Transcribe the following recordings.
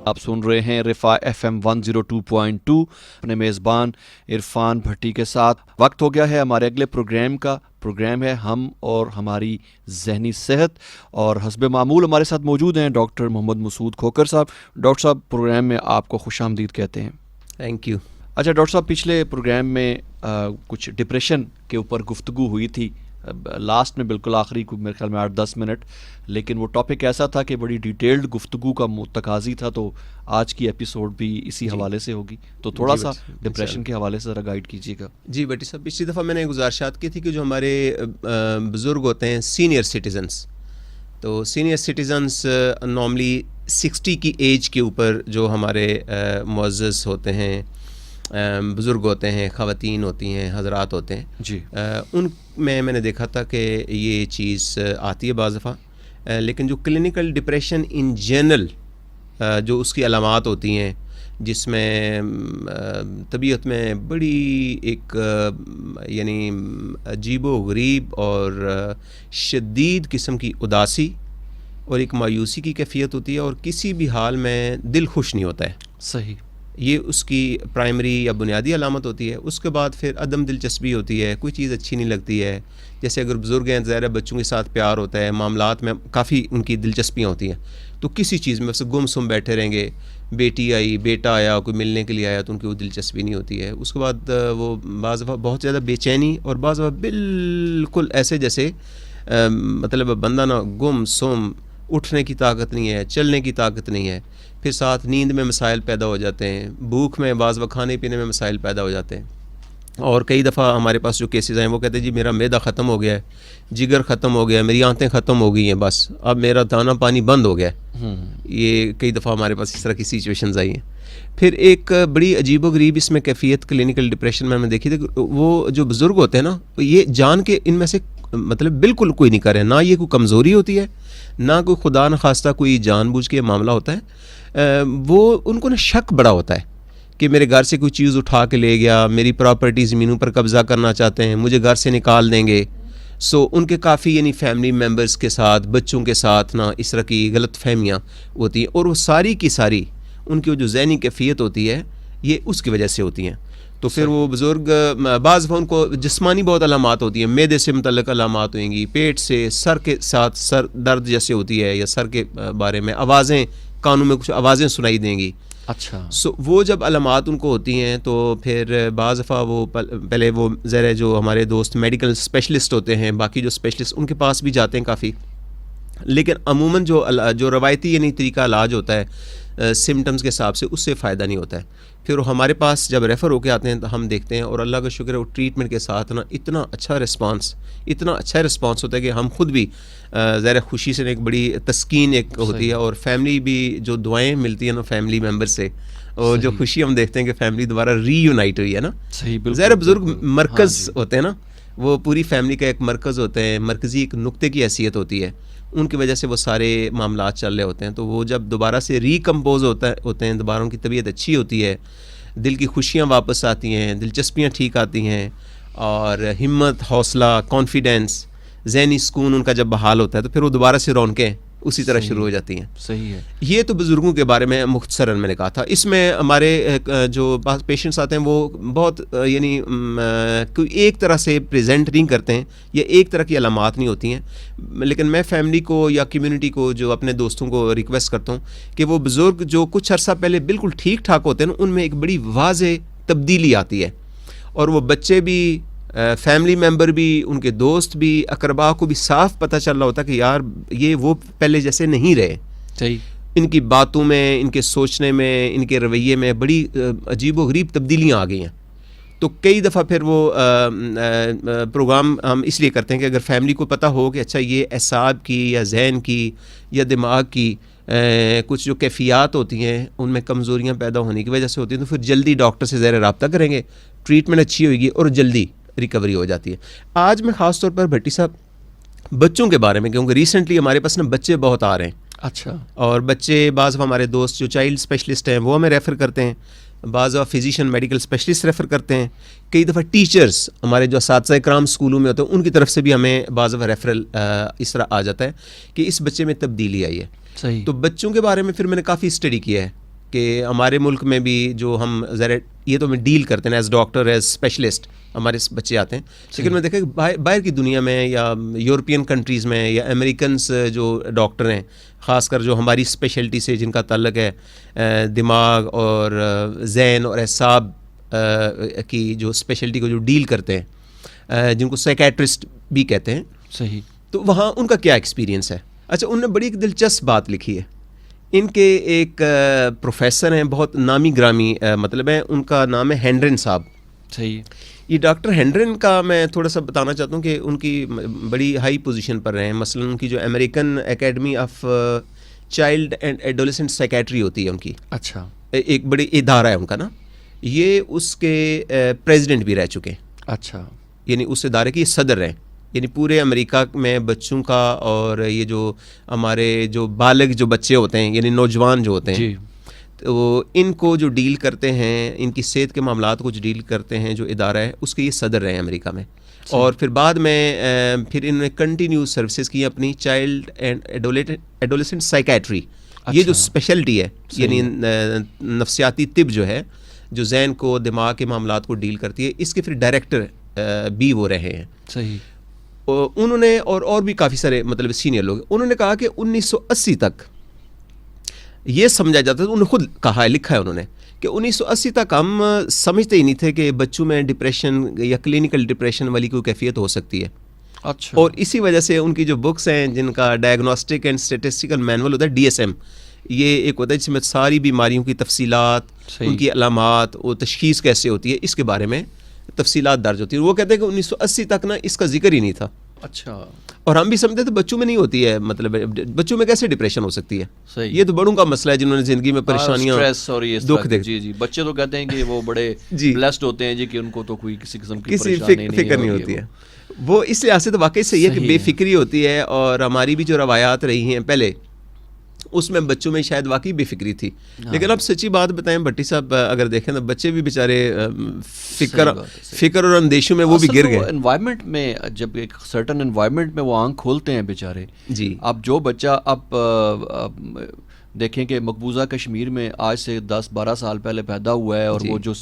آپ سن رہے ہیں رفا FM 102.2 اپنے میزبان عرفان بھٹی کے ساتھ. وقت ہو گیا ہے ہمارے اگلے پروگرام کا. پروگرام ہے ہم اور ہماری ذہنی صحت, اور حسب معمول ہمارے ساتھ موجود ہیں ڈاکٹر محمد مسعود کھوکر صاحب. ڈاکٹر صاحب, پروگرام میں آپ کو خوش آمدید کہتے ہیں. Thank you. اچھا ڈاکٹر صاحب, پچھلے پروگرام میں کچھ ڈپریشن کے اوپر گفتگو ہوئی تھی, لاسٹ میں بالکل آخری کو میرے خیال میں 8-10 منٹ, لیکن وہ ٹاپک ایسا تھا کہ بڑی ڈیٹیلڈ گفتگو کا تقاضی تھا, تو آج کی ایپیسوڈ بھی اسی حوالے سے ہوگی. تو تھوڑا سا ڈپریشن کے حوالے سے ذرا گائیڈ کیجیے گا. جی بٹی صاحب, پچھلی دفعہ میں نے گزارشات کی تھی کہ جو ہمارے بزرگ ہوتے ہیں سینئر سٹیزنس, تو سینئر سٹیزنس نارملی 60 کی ایج کے اوپر جو ہمارے معزز ہوتے ہیں, بزرگ ہوتے ہیں, خواتین ہوتی ہیں, حضرات ہوتے ہیں, جی ان میں نے دیکھا تھا کہ یہ چیز آتی ہے بعض دفعہ. لیکن جو کلینکل ڈپریشن ان جنرل جو اس کی علامات ہوتی ہیں, جس میں طبیعت میں بڑی ایک یعنی عجیب و غریب اور شدید قسم کی اداسی اور ایک مایوسی کی کیفیت ہوتی ہے, اور کسی بھی حال میں دل خوش نہیں ہوتا ہے. صحیح, یہ اس کی پرائمری یا بنیادی علامت ہوتی ہے. اس کے بعد پھر عدم دلچسپی ہوتی ہے, کوئی چیز اچھی نہیں لگتی ہے. جیسے اگر بزرگ ہیں, ظاہر ہے بچوں کے ساتھ پیار ہوتا ہے, معاملات میں کافی ان کی دلچسپیاں ہوتی ہیں, تو کسی چیز میں سے گم سم بیٹھے رہیں گے. بیٹی آئی, بیٹا آیا, کوئی ملنے کے لیے آیا, تو ان کی وہ دلچسپی نہیں ہوتی ہے. اس کے بعد وہ بعض دفعہ بہت زیادہ بے چینی, اور بعض دفعہ بالکل ایسے جیسے مطلب بندہ نا گم سم, اٹھنے کی طاقت نہیں ہے, چلنے کی طاقت نہیں ہے. پھر ساتھ نیند میں مسائل پیدا ہو جاتے ہیں, بھوک میں, بعض وقت کھانے پینے میں مسائل پیدا ہو جاتے ہیں. اور کئی دفعہ ہمارے پاس جو کیسز ہیں وہ کہتے ہیں جی میرا معدہ ختم ہو گیا ہے, جگر ختم ہو گیا, میری آنتیں ختم ہو گئی ہیں, بس اب میرا دانا پانی بند ہو گیا ہے. یہ کئی دفعہ ہمارے پاس اس طرح کی سچویشنز آئی ہیں. پھر ایک بڑی عجیب و غریب اس میں کیفیت کلینکل ڈپریشن میں دیکھی تھی. وہ جو بزرگ ہوتے ہیں نا, یہ جان کے ان میں سے مطلب بالکل کوئی نہیں کرے, نہ یہ کوئی کمزوری ہوتی ہے, نہ کوئی خدا نخواستہ کوئی جان بوجھ کے معاملہ ہوتا ہے. وہ ان کو نا شک بڑا ہوتا ہے کہ میرے گھر سے کوئی چیز اٹھا کے لے گیا, میری پراپرٹی زمینوں پر قبضہ کرنا چاہتے ہیں, مجھے گھر سے نکال دیں گے. سو ان کے کافی یعنی فیملی ممبرس کے ساتھ, بچوں کے ساتھ نا اس طرح کی غلط فہمیاں ہوتی ہیں, اور وہ ساری کی ساری ان کی جو ذہنی کیفیت ہوتی ہے یہ اس کی وجہ سے ہوتی ہیں. تو پھر وہ بزرگ بعض ان کو جسمانی بہت علامات ہوتی ہیں, معدے سے متعلق علامات ہوئیں گی, پیٹ سے, سر کے ساتھ سر درد جیسے ہوتی ہے, یا سر کے بارے میں آوازیں, کانوں میں کچھ آوازیں سنائی دیں گی. اچھا, وہ جب علامات ان کو ہوتی ہیں تو پھر بعض دفعہ وہ پہلے وہ ذرا جو ہمارے دوست میڈیکل اسپیشلسٹ ہوتے ہیں, باقی جو اسپیشلسٹ ان کے پاس بھی جاتے ہیں کافی. لیکن عموماً جو روایتی یعنی طریقہ علاج ہوتا ہے سمٹمز کے حساب سے, اس سے فائدہ نہیں ہوتا ہے. پھر وہ ہمارے پاس جب ریفر ہو کے آتے ہیں تو ہم دیکھتے ہیں, اور اللہ کا شکر ہے وہ ٹریٹمنٹ کے ساتھ نا اتنا اچھا رسپانس ہوتا ہے کہ ہم خود بھی ظاہر خوشی سے ایک بڑی تسکین ایک ہوتی ہے, اور فیملی بھی جو دعائیں ملتی ہیں نا فیملی ممبر سے, اور جو خوشی ہم دیکھتے ہیں کہ فیملی دوبارہ ری یونائٹ ہوئی ہے نا. ظاہر بزرگ مرکز ہوتے ہیں نا, وہ پوری فیملی کا ایک مرکز ہوتے ہیں, مرکزی ایک نقطے کی حیثیت ہوتی ہے, ان کی وجہ سے وہ سارے معاملات چل رہے ہوتے ہیں. تو وہ جب دوبارہ سے ریکمپوز ہوتے ہیں, دوبارہ ان کی طبیعت اچھی ہوتی ہے, دل کی خوشیاں واپس آتی ہیں, دلچسپیاں ٹھیک آتی ہیں, اور ہمت, حوصلہ, کانفیڈینس, ذہنی سکون ان کا جب بحال ہوتا ہے, تو پھر وہ دوبارہ سے رونقیں اسی طرح شروع ہو جاتی ہیں. صحیح ہے. یہ تو بزرگوں کے بارے میں مختصراً میں نے کہا تھا. اس میں ہمارے جو پیشنٹس آتے ہیں وہ بہت یعنی کوئی ایک طرح سے پریزنٹ نہیں کرتے ہیں, یا ایک طرح کی علامات نہیں ہوتی ہیں. لیکن میں فیملی کو یا کمیونٹی کو, جو اپنے دوستوں کو ریکویسٹ کرتا ہوں کہ وہ بزرگ جو کچھ عرصہ پہلے بالکل ٹھیک ٹھاک ہوتے ہیں نا, ان میں ایک بڑی واضح تبدیلی آتی ہے, اور وہ بچے بھی, فیملی ممبر بھی, ان کے دوست بھی, اقربا کو بھی صاف پتہ چل رہا ہوتا کہ یار یہ وہ پہلے جیسے نہیں رہے. صحیح. ان کی باتوں میں, ان کے سوچنے میں, ان کے رویے میں بڑی عجیب و غریب تبدیلیاں آ گئی ہیں. تو کئی دفعہ پھر وہ پروگرام ہم اس لیے کرتے ہیں کہ اگر فیملی کو پتہ ہو کہ اچھا یہ اعصاب کی یا ذہن کی یا دماغ کی کچھ جو کیفیات ہوتی ہیں ان میں کمزوریاں پیدا ہونے کی وجہ سے ہوتی ہیں, تو پھر جلدی ڈاکٹر سے ذرا رابطہ کریں گے, ٹریٹمنٹ اچھی ہوئے گی اور جلدی ریکوری ہو جاتی ہے. آج میں خاص طور پر بھٹی صاحب بچوں کے بارے میں, کیونکہ ریسنٹلی ہمارے پاس نا بچے بہت آ رہے ہیں. اچھا. اور بچے بعض ہمارے دوست جو چائلڈ اسپیشلسٹ ہیں وہ ہمیں ریفر کرتے ہیں, بعض فزیشین میڈیکل اسپیشلسٹ ریفر کرتے ہیں, کئی دفعہ ٹیچرز ہمارے جو اساتذہ کرام اسکولوں میں ہوتے ہیں ان کی طرف سے بھی ہمیں بعض دفعہ ریفرل اس طرح آ جاتا ہے کہ اس بچے میں تبدیلی آئی ہے. صحیح. تو بچوں کے بارے میں پھر میں نے کافی اسٹڈی کیا ہے کہ ہمارے ملک میں بھی جو ہم ذرا یہ تو ہمیں ڈیل کرتے ہیں ایز ڈاکٹر ایز اسپیشلسٹ ہمارے بچے آتے ہیں, لیکن میں دیکھا کہ باہر کی دنیا میں یا یورپین کنٹریز میں یا امریکنس جو ڈاکٹر ہیں, خاص کر جو ہماری اسپیشلٹی سے جن کا تعلق ہے دماغ اور ذہن اور اعصاب کی جو اسپیشلٹی کو جو ڈیل کرتے ہیں, جن کو سائیکیٹرسٹ بھی کہتے ہیں, صحیح, تو وہاں ان کا کیا ایکسپیرینس ہے. اچھا, انہوں نے بڑی ایک دلچسپ بات لکھی ہے. ان کے ایک پروفیسر ہیں, بہت نامی گرامی مطلب ہے, ان کا نام ہے ہینڈرن صاحب. صحیح. یہ ڈاکٹر ہینڈرن کا میں تھوڑا سا بتانا چاہتا ہوں کہ ان کی بڑی ہائی پوزیشن پر رہے ہیں. مثلا ان کی جو American academy of child and adolescent psychiatry ہوتی ہے ان کی, اچھا, ایک بڑی ادارہ ہے ان کا نا, یہ اس کے پریزیڈنٹ بھی رہ چکے ہیں. اچھا, یعنی اس ادارے کے صدر رہیں, یعنی پورے امریکہ میں بچوں کا اور یہ جو ہمارے جو بالغ جو بچے ہوتے ہیں یعنی نوجوان جو ہوتے ہیں, جی, تو ان کو جو ڈیل کرتے ہیں, ان کی صحت کے معاملات کو جو ڈیل کرتے ہیں جو ادارہ ہے, اس کے یہ صدر رہے ہیں امریکہ میں. اور پھر بعد میں پھر انہوں نے کنٹینیو سروسز کی اپنی چائلڈ اینڈ ایڈولسنٹ سائیکیٹری. یہ جو اسپیشلٹی ہے یعنی نفسیاتی طب جو ہے, جو ذہن کو دماغ کے معاملات کو ڈیل کرتی ہے, اس کے پھر ڈائریکٹر بھی وہ رہے ہیں. صحیح. انہوں نے اور بھی کافی سارے مطلب سینئر لوگ, انہوں نے کہا کہ 1980 تک یہ سمجھا جاتا تھا, انہوں نے خود کہا ہے, لکھا ہے انہوں نے, کہ 1980 تک ہم سمجھتے ہی نہیں تھے کہ بچوں میں ڈپریشن یا کلینکل ڈپریشن والی کوئی کیفیت ہو سکتی ہے. اچھا. اور اسی وجہ سے ان کی جو بکس ہیں جن کا ڈائگنوسٹک اینڈ اسٹیٹسٹیکل مینول ہوتا ہے DSM, یہ ایک ہوتا ہے جس میں ساری بیماریوں کی تفصیلات, ان کی علامات, وہ تشخیص کیسے ہوتی ہے, اس کے بارے میں تفصیلات درج ہوتی ہیں. وہ کہتے ہیں کہ 1980 تک نا اس کا ذکر ہی نہیں تھا. اچھا. اور ہم بھی سمجھتے تھے بچوں میں نہیں ہوتی ہے, مطلب بچوں میں کیسے ڈپریشن ہو سکتی ہے. صحیح. یہ تو بڑوں کا مسئلہ ہے جنہوں نے زندگی میں پریشانیاں, اسٹریس اور یہ دکھ دیکھ. جی جی, بچے تو کہتے ہیں کہ وہ بڑے جی بلیسڈ ہوتے ہیں جی, کہ ان کو تو کوئی کسی قسم کی کسی پریشانی فکر نہیں ہوتی ہے. وہ اس لحاظ سے تو واقعی صحیح ہے کہ بے فکری ہوتی ہے, اور ہماری بھی جو روایات رہی ہیں پہلے, اس میں بچوں میں شاید واقعی بے فکری تھی. لیکن اب سچی بات بتائیں بھٹی صاحب, اگر دیکھیں تو بچے بھی بیچارے فکر اور اندیشوں میں وہ بھی گر گئے. انوائرمنٹ میں جب ایک سرٹن انوائرمنٹ میں وہ آنکھ کھولتے ہیں بیچارے, جی, اب جو بچہ اب دیکھیں کہ مقبوضہ کشمیر میں آج سے 10-12 سال پہلے پیدا ہوا ہے, اور وہ جو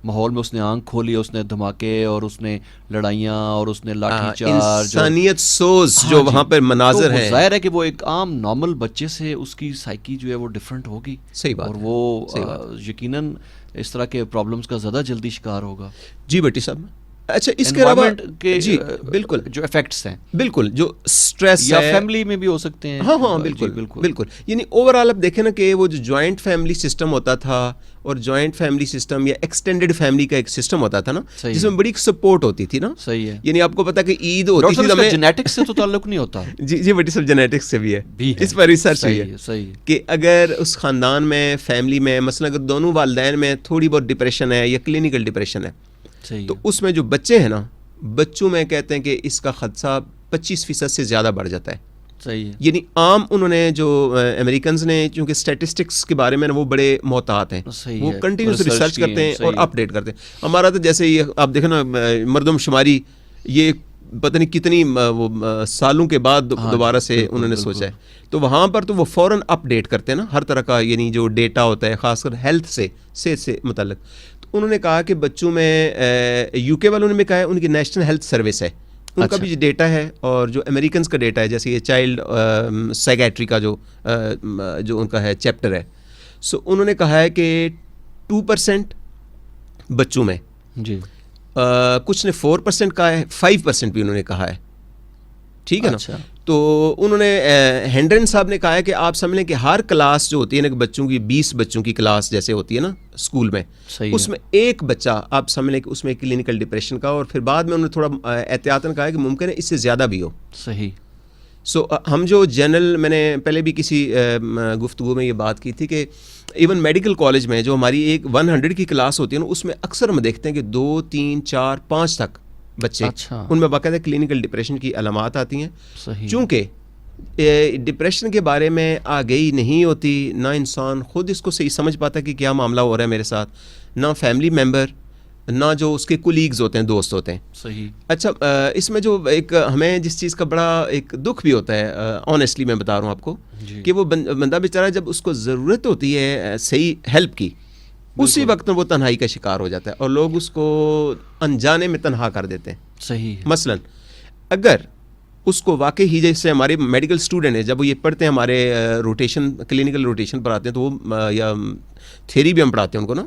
ماحول میں اس نے آنکھ کھولی, اس نے دھماکے اور اس نے لڑائیاں اور اس نے لاٹھی چارج, انسانیت سوز جو وہاں پر مناظر ہیں, ظاہر ہے کہ وہ ایک عام نارمل بچے سے اس کی سائیکی جو ہے وہ ڈیفرنٹ ہوگی. صحیح بات. اور وہ یقیناً اس طرح کے پرابلمس کا زیادہ جلدی شکار ہوگا. جی بھٹی صاحب. اچھا, اس کے علاوہ جی بالکل جو ایفیکٹس ہیں, بالکل جو اسٹریس یا فیملی میں بھی ہو سکتے ہیں. ہاں بالکل بالکل. یعنی اوور آل آپ دیکھیں نا کہ وہ جو جوائنٹ فیملی سسٹم ہوتا تھا, اور جوائنٹ فیملی سسٹم یا ایکسٹینڈڈ فیملی کا ایک سسٹم ہوتا تھا نا, جس میں بڑی سپورٹ ہوتی تھی نا. صحیح ہے. یعنی آپ کو پتا کہ عید ہوتی تھی, ہمیں جینیٹکس سے تو تعلق نہیں ہوتا. جی بٹی صاحب, جینیٹکس سے بھی ہے, اس پر ریسرچ ہوئی ہے. صحیح کہ اگر اس خاندان میں, فیملی میں, مثلا اگر دونوں والدین میں تھوڑی بہت ڈپریشن ہے یا کلینکل ڈپریشن ہے, تو اس میں جو بچے ہیں نا, بچوں میں کہتے ہیں کہ اس کا خدشہ 25% سے زیادہ بڑھ جاتا ہے. صحیح ہے. یعنی عام انہوں نے جو امریکنز نے, چونکہ اسٹیٹسٹکس کے بارے میں وہ بڑے محتاط ہیں, وہ کنٹینیوس ریسرچ کرتے ہیں اور اپڈیٹ کرتے ہیں. ہمارا تو جیسے یہ آپ دیکھیں نا مردم شماری, یہ پتہ نہیں کتنی وہ سالوں کے بعد دوبارہ سے انہوں نے سوچا ہے, تو وہاں پر تو وہ فوراً اپڈیٹ کرتے ہیں نا ہر طرح کا, یعنی جو ڈیٹا ہوتا ہے خاص کر ہیلتھ سے, صحت سے متعلق. تو انہوں نے کہا کہ بچوں میں, UK والوں نے بھی کہا ہے, ان کی نیشنل ہیلتھ سروس ہے, ان کا بھی ڈیٹا ہے, اور جو امریکنز کا ڈیٹا ہے, جیسے یہ چائلڈ سائیکیٹری کا جو ان کا ہے چیپٹر ہے, سو انہوں نے کہا ہے کہ 2% بچوں میں, جی کچھ نے 4% کہا ہے, 5% بھی انہوں نے کہا ہے. ٹھیک ہے نا. تو انہوں نے ہینڈرن صاحب نے کہا ہے کہ آپ سمجھ لیں کہ ہر کلاس جو ہوتی ہے نا, کہ بچوں کی 20 بچوں کی کلاس جیسے ہوتی ہے نا اسکول میں, اس میں ایک بچہ آپ سمجھ لیں کہ اس میں کلینکل ڈپریشن کا, اور پھر بعد میں انہوں نے تھوڑا احتیاطاً کہا ہے کہ ممکن ہے اس سے زیادہ بھی ہو. صحیح. سو ہم جو جنرل, میں نے پہلے بھی کسی گفتگو میں یہ بات کی تھی کہ ایون میڈیکل کالج میں جو ہماری ایک 100 کی کلاس ہوتی ہے نا, اس میں اکثر ہم دیکھتے ہیں کہ 2, 3, 4, 5 تک بچے, ان میں باقاعدہ کلینکل ڈپریشن کی علامات آتی ہیں. چونکہ ڈپریشن کے بارے میں آگہی نہیں ہوتی, نہ انسان خود اس کو صحیح سمجھ پاتا کہ کیا معاملہ ہو رہا ہے میرے ساتھ, نہ فیملی ممبر, نہ جو اس کے کولیگز ہوتے ہیں, دوست ہوتے ہیں. صحیح. اچھا اس میں جو ایک ہمیں جس چیز کا بڑا ایک دکھ بھی ہوتا ہے, آنیسٹلی میں بتا رہا ہوں آپ کو, کہ وہ بندہ بیچارہ جب اس کو ضرورت ہوتی ہے صحیح ہیلپ کی, اسی وقت وہ تنہائی کا شکار ہو جاتا ہے اور لوگ اس کو انجانے میں تنہا کر دیتے ہیں. صحیح. مثلا اگر اس کو واقعی ہی, جیسے ہمارے میڈیکل اسٹوڈنٹ ہیں جب وہ یہ پڑھتے ہیں ہمارے روٹیشن, کلینکل روٹیشن پر آتے ہیں, تو وہ یا تھیری بھی ہم پڑھاتے ہیں ان کو نا,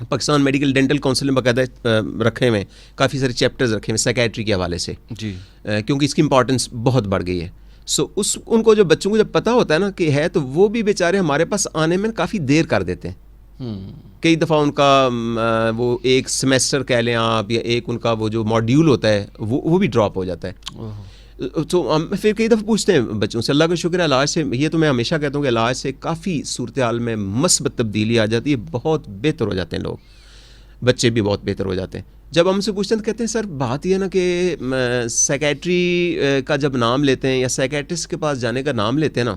پاکستان میڈیکل ڈینٹل کونسل نے باقاعدہ رکھے ہوئے ہیں کافی سارے چیپٹرز رکھے ہوئے ہیں سائیکیٹری کے حوالے سے, جی, کیونکہ اس کی امپورٹنس بہت بڑھ گئی ہے. سو ان کو جو بچوں کو جب پتہ ہوتا ہے نا کہ ہے, تو وہ بھی بیچارے ہمارے پاس آنے میں کافی دیر کر دیتے ہیں. کئی دفعہ ان کا وہ ایک سیمیسٹر کہہ لیں آپ, یا ایک ان کا وہ جو ماڈیول ہوتا ہے وہ بھی ڈراپ ہو جاتا ہے. تو ہم پھر کئی دفعہ پوچھتے ہیں بچوں سے, اللہ کا شکر ہے علاج سے, یہ تو میں ہمیشہ کہتا ہوں کہ علاج سے کافی صورتحال میں مثبت تبدیلی آ جاتی ہے, بہت بہتر ہو جاتے ہیں لوگ, بچے بھی بہت بہتر ہو جاتے ہیں. جب ہم سے پوچھتے ہیں تو کہتے ہیں سر بات یہ ہے نا کہ سائیکیٹری کا جب نام لیتے ہیں یا سائیکیٹرسٹ کے پاس جانے کا نام لیتے ہیں نا,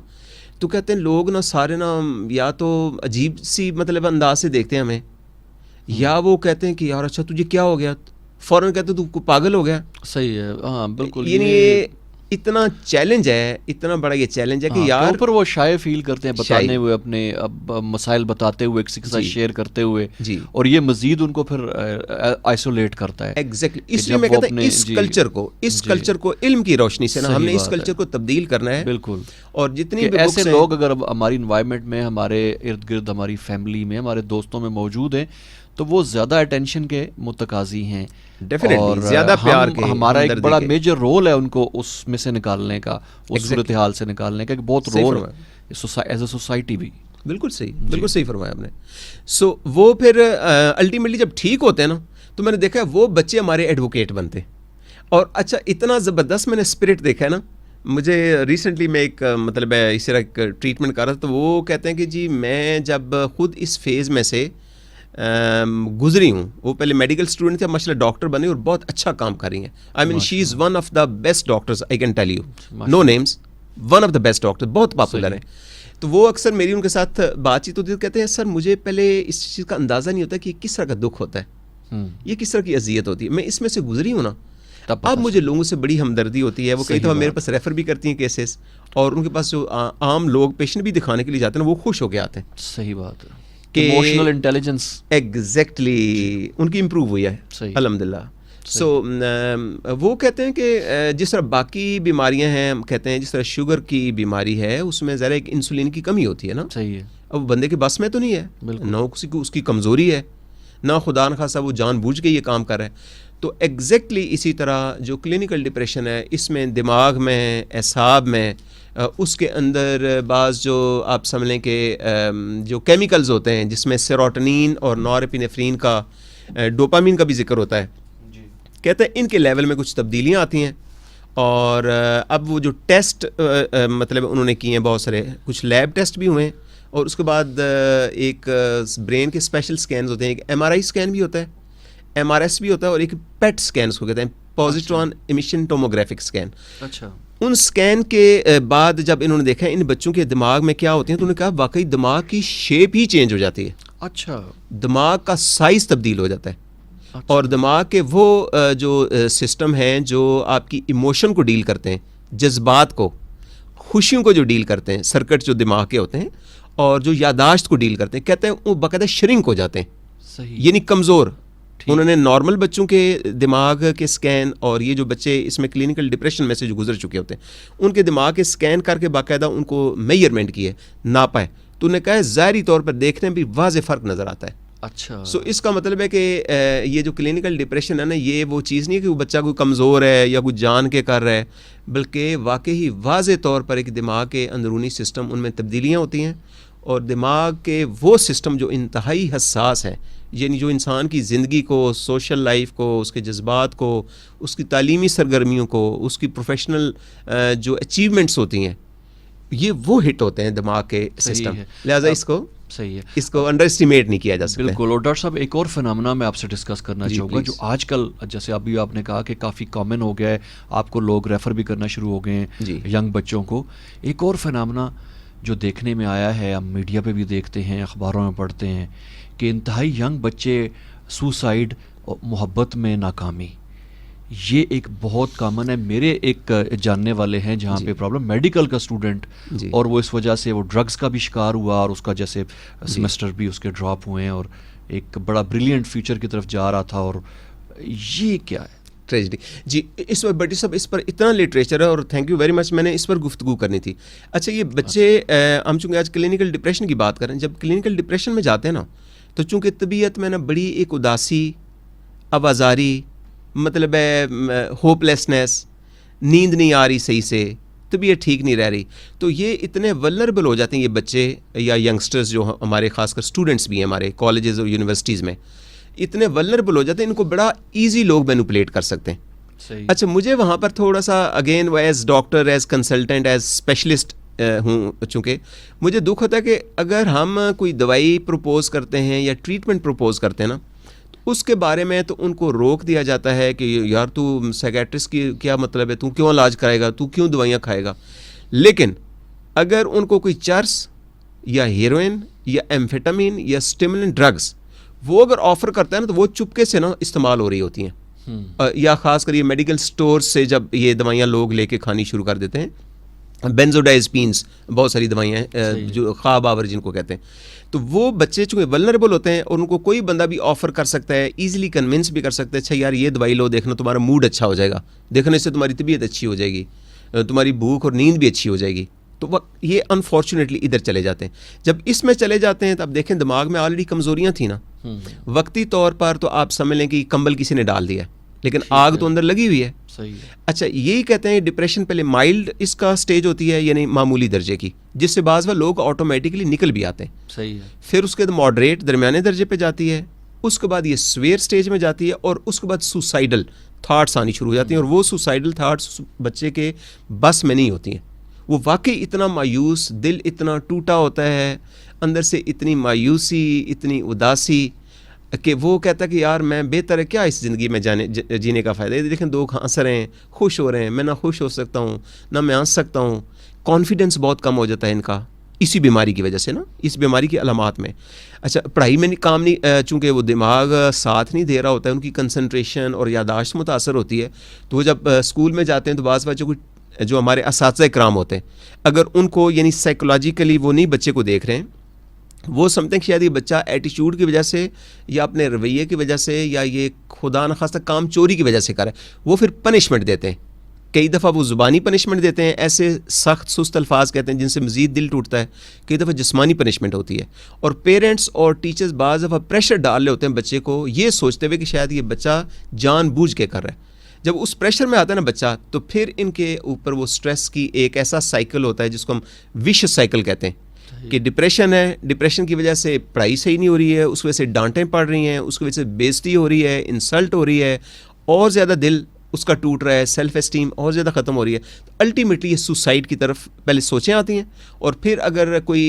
تو کہتے ہیں لوگ نا سارے نا یا تو عجیب سی مطلب انداز سے دیکھتے ہیں ہمیں, یا وہ کہتے ہیں کہ یار اچھا تجھے کیا ہو گیا, فوراً کہتے ہیں تو پاگل ہو گیا. صحیح ہے, ہاں بالکل. یعنی یہ اتنا چیلنج ہے, اتنا بڑا یہ چیلنج ہے کہ یار اوپر وہ شائع فیل کرتے ہیں بتانے ہوئے, اپنے مسائل بتاتے ہوئے, کسی کے ساتھ شیئر کرتے ہوئے, اور یہ مزید ان کو پھر آئسولیٹ کرتا ہے. ایگزیکٹلی, اس لیے میں کہتا ہوں اس کلچر کو علم کی روشنی سے نا ہم نے اس کلچر کو تبدیل کرنا ہے. بالکل. اور جتنی بھی ایسے لوگ اگر ہماری انوائرمنٹ میں, ہمارے ارد گرد, ہماری فیملی میں, ہمارے دوستوں میں موجود ہیں, تو وہ زیادہ اٹینشن کے متقاضی ہیں, اور زیادہ پیار کے. ہمارا ایک بڑا میجر رول ہے ان کو اس میں سے نکالنے کا, اس صورتحال سے نکالنے کا, ایک بہت رول ہے ایز اے سوسائٹی بھی. بالکل صحیح, بالکل صحیح فرمایا آپ نے. سو وہ پھر الٹیمیٹلی جب ٹھیک ہوتے ہیں نا, تو میں نے دیکھا ہے وہ بچے ہمارے ایڈوکیٹ بنتے ہیں. اور اچھا اتنا زبردست میں نے اسپرٹ دیکھا ہے نا, مجھے ریسنٹلی میں ایک مطلب اس طرح ایک ٹریٹمنٹ کر رہا تھا, تو وہ کہتے ہیں کہ جی میں جب خود اس فیز میں سے گزری ہوں, وہ پہلے میڈیکل اسٹوڈنٹ تھے, ماشاء اللہ ڈاکٹر بنے اور بہت اچھا کام کر رہی ہیں. I mean she is one of the best doctors, I can tell you, no names, one of the best doctor, بہت پاپولر ہیں. تو وہ اکثر میری ان کے ساتھ بات چیت ہوتی ہے, کہتے ہیں سر مجھے پہلے اس چیز کا اندازہ نہیں ہوتا کہ کس طرح کا دکھ ہوتا ہے, یہ کس طرح کی اذیت ہوتی ہے. میں اس میں سے گزری ہوں نا, اب مجھے لوگوں سے بڑی ہمدردی ہوتی ہے. وہ کئی دفعہ میرے پاس ریفر بھی کرتی ہیں کیسز, اور ان کے پاس جو عام لوگ پیشنٹ بھی دکھانے کے لیے جاتے ہیں وہ خوش ہو کے آتے ہیں. صحیح بات ہے, ایموشنل انٹیلیجنس ایگزیکٹلی ان کی امپروو ہوئی ہے الحمدللہ. سو وہ کہتے ہیں کہ جس طرح باقی بیماریاں ہیں, کہتے ہیں جس طرح شوگر کی بیماری ہے, اس میں ذرا ایک انسولین کی کمی ہوتی ہے نا. صحیح ہے. اب بندے کے بس میں تو نہیں ہے, نہ کسی کو اس کی کمزوری ہے, نہ خدا نخواستہ وہ جان بوجھ کے یہ کام کر رہا ہے. تو ایگزیکٹلی اسی طرح جو کلینکل ڈپریشن ہے, اس میں دماغ میں, اعصاب میں, اس کے اندر بعض جو آپ سمجھ لیں کہ جو کیمیکلز ہوتے ہیں, جس میں سیروٹونین اور نورپینیفرین کا, ڈوپامین کا بھی ذکر ہوتا ہے, کہتے ہیں ان کے لیول میں کچھ تبدیلیاں آتی ہیں. اور اب وہ جو ٹیسٹ مطلب انہوں نے کیے ہیں بہت سارے, کچھ لیب ٹیسٹ بھی ہوئے ہیں, اور اس کے بعد ایک برین کے اسپیشل اسکینز ہوتے ہیں, ایک ایم آر آئی اسکین بھی ہوتا ہے, ایم آر ایس بھی ہوتا ہے, اور ایک پیٹ اسکین اس کو کہتے ہیں, پازیٹرون ایمیشن ٹوموگرافک اسکین. اچھا. ان اسکین کے بعد جب انہوں نے دیکھا ان بچوں کے دماغ میں کیا ہوتے ہیں, تو انہوں نے کہا واقعی دماغ کی شیپ ہی چینج ہو جاتی ہے. اچھا. دماغ کا سائز تبدیل ہو جاتا ہے. اور دماغ کے وہ جو سسٹم ہیں جو آپ کی ایموشن کو ڈیل کرتے ہیں, جذبات کو, خوشیوں کو جو ڈیل کرتے ہیں, سرکٹ جو دماغ کے ہوتے ہیں, اور جو یاداشت کو ڈیل کرتے ہیں, کہتے ہیں وہ باقاعدہ شرنک ہو جاتے ہیں. صحیح. یعنی کمزور. انہوں نے نارمل بچوں کے دماغ کے سکین, اور یہ جو بچے اس میں کلینکل ڈپریشن میں سے جو گزر چکے ہوتے ہیں, ان کے دماغ کے سکین کر کے باقاعدہ ان کو میئرمنٹ کی ہے, ناپا ہے. تو انہوں نے کہا ہے ظاہری طور پر دیکھنے میں بھی واضح فرق نظر آتا ہے. اچھا. سو اس کا مطلب ہے کہ یہ جو کلینکل ڈپریشن ہے نا, یہ وہ چیز نہیں ہے کہ وہ بچہ کوئی کمزور ہے یا کوئی جان کے کر رہا ہے, بلکہ واقعی واضح طور پر ایک دماغ کے اندرونی سسٹم, ان میں تبدیلیاں ہوتی ہیں, اور دماغ کے وہ سسٹم جو انتہائی حساس ہے, یعنی جو انسان کی زندگی کو, سوشل لائف کو, اس کے جذبات کو, اس کی تعلیمی سرگرمیوں کو, اس کی پروفیشنل جو اچیومنٹس ہوتی ہیں, یہ وہ ہٹ ہوتے ہیں دماغ کے سسٹم. لہٰذا اس کو انڈر اسٹیمیٹ نہیں کیا جا سکتا. بالکل. اور ڈاکٹر صاحب ایک اور فنامنا میں آپ سے ڈسکس کرنا چاہوں گا, جو آج کل جیسے ابھی آپ نے کہا کہ کافی کامن ہو گیا ہے, آپ کو لوگ ریفر بھی کرنا شروع ہو گئے ہیں ینگ بچوں کو. ایک اور فنامنا جو دیکھنے میں آیا ہے, ہم میڈیا پہ بھی دیکھتے ہیں, اخباروں میں پڑھتے ہیں, کہ انتہائی ینگ بچے سوسائڈ اور محبت میں ناکامی، یہ ایک بہت کامن ہے. میرے ایک جاننے والے ہیں جہاں پہ پرابلم میڈیکل کا اسٹوڈنٹ، اور وہ اس وجہ سے وہ ڈرگز کا بھی شکار ہوا، اور اس کا جیسے سیمسٹر بھی اس کے ڈراپ ہوئے ہیں، اور ایک بڑا بریلینٹ فیوچر کی طرف جا رہا تھا. اور یہ کیا ہے ٹریجڈی؟ جی اس پر بٹی صاحب اس پر اتنا لٹریچر ہے، اور تھینک یو ویری مچ. میں نے اس پر گفتگو کرنی تھی. اچھا یہ بچے ہم چونکہ آج کلینکل ڈپریشن کی بات کریں، جب کلینکل ڈپریشن میں جاتے ہیں نا، تو چونکہ طبیعت میں نا بڑی ایک اداسی، آوازاری، مطلب ہے ہوپ لیسنس، نیند نہیں آ رہی صحیح سے، طبیعت ٹھیک نہیں رہ رہی، تو یہ اتنے ولنریبل ہو جاتے ہیں یہ بچے یا ینگسٹرز جو ہمارے خاص کر اسٹوڈنٹس بھی ہیں ہمارے کالجز اور یونیورسٹیز میں، اتنے ولنریبل ہو جاتے ہیں، ان کو بڑا ایزی لوگ مینوپولیٹ کر سکتے ہیں. اچھا مجھے وہاں پر تھوڑا سا again as doctor, as consultant, as specialist ہوں، چونکہ مجھے دکھ ہوتا ہے کہ اگر ہم کوئی دوائی پروپوز کرتے ہیں یا ٹریٹمنٹ پروپوز کرتے ہیں نا، تو اس کے بارے میں تو ان کو روک دیا جاتا ہے کہ یار تو سائیکیٹرسٹ کی کیا مطلب ہے، تو کیوں علاج کرائے گا، تو کیوں دوائیاں کھائے گا. لیکن اگر ان کو کوئی چرس یا ہیروئن یا ایمفیٹامین یا اسٹیمولنٹ ڈرگس وہ اگر آفر کرتا ہے نا، تو وہ چپکے سے نا استعمال ہو رہی ہوتی ہیں. یا خاص کر یہ میڈیکل سٹور سے جب یہ دوائیاں لوگ لے کے کھانی شروع کر دیتے ہیں، بینزوڈائزپینس بہت ساری دوائیاں ہیں جو خواب آور جن کو کہتے ہیں، تو وہ بچے چونکہ ولنریبل ہوتے ہیں اور ان کو کوئی بندہ بھی آفر کر سکتا ہے، ایزیلی کنونس بھی کر سکتا ہے، اچھا یار یہ دوائی لو، دیکھنا تمہارا موڈ اچھا ہو جائے گا، دیکھنے سے تمہاری طبیعت اچھی ہو جائے گی، تمہاری بھوک اور نیند بھی اچھی ہو جائے گی. تو یہ انفارچونیٹلی ادھر چلے جاتے ہیں. جب اس میں چلے جاتے ہیں تو اب دیکھیں دماغ میں آلریڈی کمزوریاں تھیں نا، وقتی طور پر تو آپ سمجھ لیں کہ کمبل کسی نے ڈال دیا، لیکن آگ تو اندر لگی ہوئی ہے. اچھا یہی کہتے ہیں ڈپریشن پہلے مائلڈ اس کا سٹیج ہوتی ہے، یعنی معمولی درجے کی، جس سے بعض لوگ آٹومیٹکلی نکل بھی آتے ہیں. صحیح ہے. پھر اس کے بعد ماڈریٹ درمیانے درجے پہ جاتی ہے، اس کے بعد یہ سویئر سٹیج میں جاتی ہے، اور اس کے بعد سوسائڈل تھاٹس آنی شروع ہو جاتی ہیں. اور وہ سوسائڈل تھاٹس بچے کے بس میں نہیں ہوتی ہیں. وہ واقعی اتنا مایوس، دل اتنا ٹوٹا ہوتا ہے، اندر سے اتنی مایوسی، اتنی اداسی کہ وہ کہتا ہے کہ یار میں بہتر ہے کیا اس زندگی میں جینے کا فائدہ ہے. دیکھیں لوگ ہنس رہے ہیں، خوش ہو رہے ہیں، میں نہ خوش ہو سکتا ہوں نہ میں ہنس سکتا ہوں. کانفیڈنس بہت کم ہو جاتا ہے ان کا اسی بیماری کی وجہ سے نا، اس بیماری کی علامات میں. اچھا پڑھائی میں کام نہیں، چونکہ وہ دماغ ساتھ نہیں دے رہا ہوتا ہے، ان کی کنسنٹریشن اور یاداشت متاثر ہوتی ہے. تو وہ جب اسکول میں جاتے ہیں تو بعض بچوں کو جو ہمارے اساتذہ اکرام ہوتے ہیں، اگر ان کو یعنی سائیکولوجیکلی وہ نہیں بچے کو دیکھ رہے ہیں، وہ سمجھتے ہیں کہ شاید یہ بچہ ایٹیچیوڈ کی وجہ سے یا اپنے رویے کی وجہ سے یا یہ خدا نخواستہ کام چوری کی وجہ سے کر رہا ہے، وہ پھر پنشمنٹ دیتے ہیں. کئی دفعہ وہ زبانی پنشمنٹ دیتے ہیں، ایسے سخت سست الفاظ کہتے ہیں جن سے مزید دل ٹوٹتا ہے. کئی دفعہ جسمانی پنشمنٹ ہوتی ہے. اور پیرنٹس اور ٹیچرز بعض دفعہ پریشر ڈال رہے ہوتے ہیں بچے کو، یہ سوچتے ہوئے کہ شاید یہ بچہ جان بوجھ کے کر رہا ہے. جب اس پریشر میں آتا ہے نا بچہ، تو پھر ان کے اوپر وہ سٹریس کی ایک ایسا سائیکل ہوتا ہے جس کو ہم وش سائیکل کہتے ہیں، کہ ڈپریشن ہے، ڈپریشن کی وجہ سے پڑھائی صحیح نہیں ہو رہی ہے، اس کی وجہ سے ڈانٹیں پڑ رہی ہیں، اس کی وجہ سے بےزتی ہو رہی ہے، انسلٹ ہو رہی ہے، اور زیادہ دل اس کا ٹوٹ رہا ہے، سیلف اسٹیم اور زیادہ ختم ہو رہی ہے. تو الٹیمیٹلی یہ سوسائڈ کی طرف پہلے سوچیں آتی ہیں. اور پھر اگر کوئی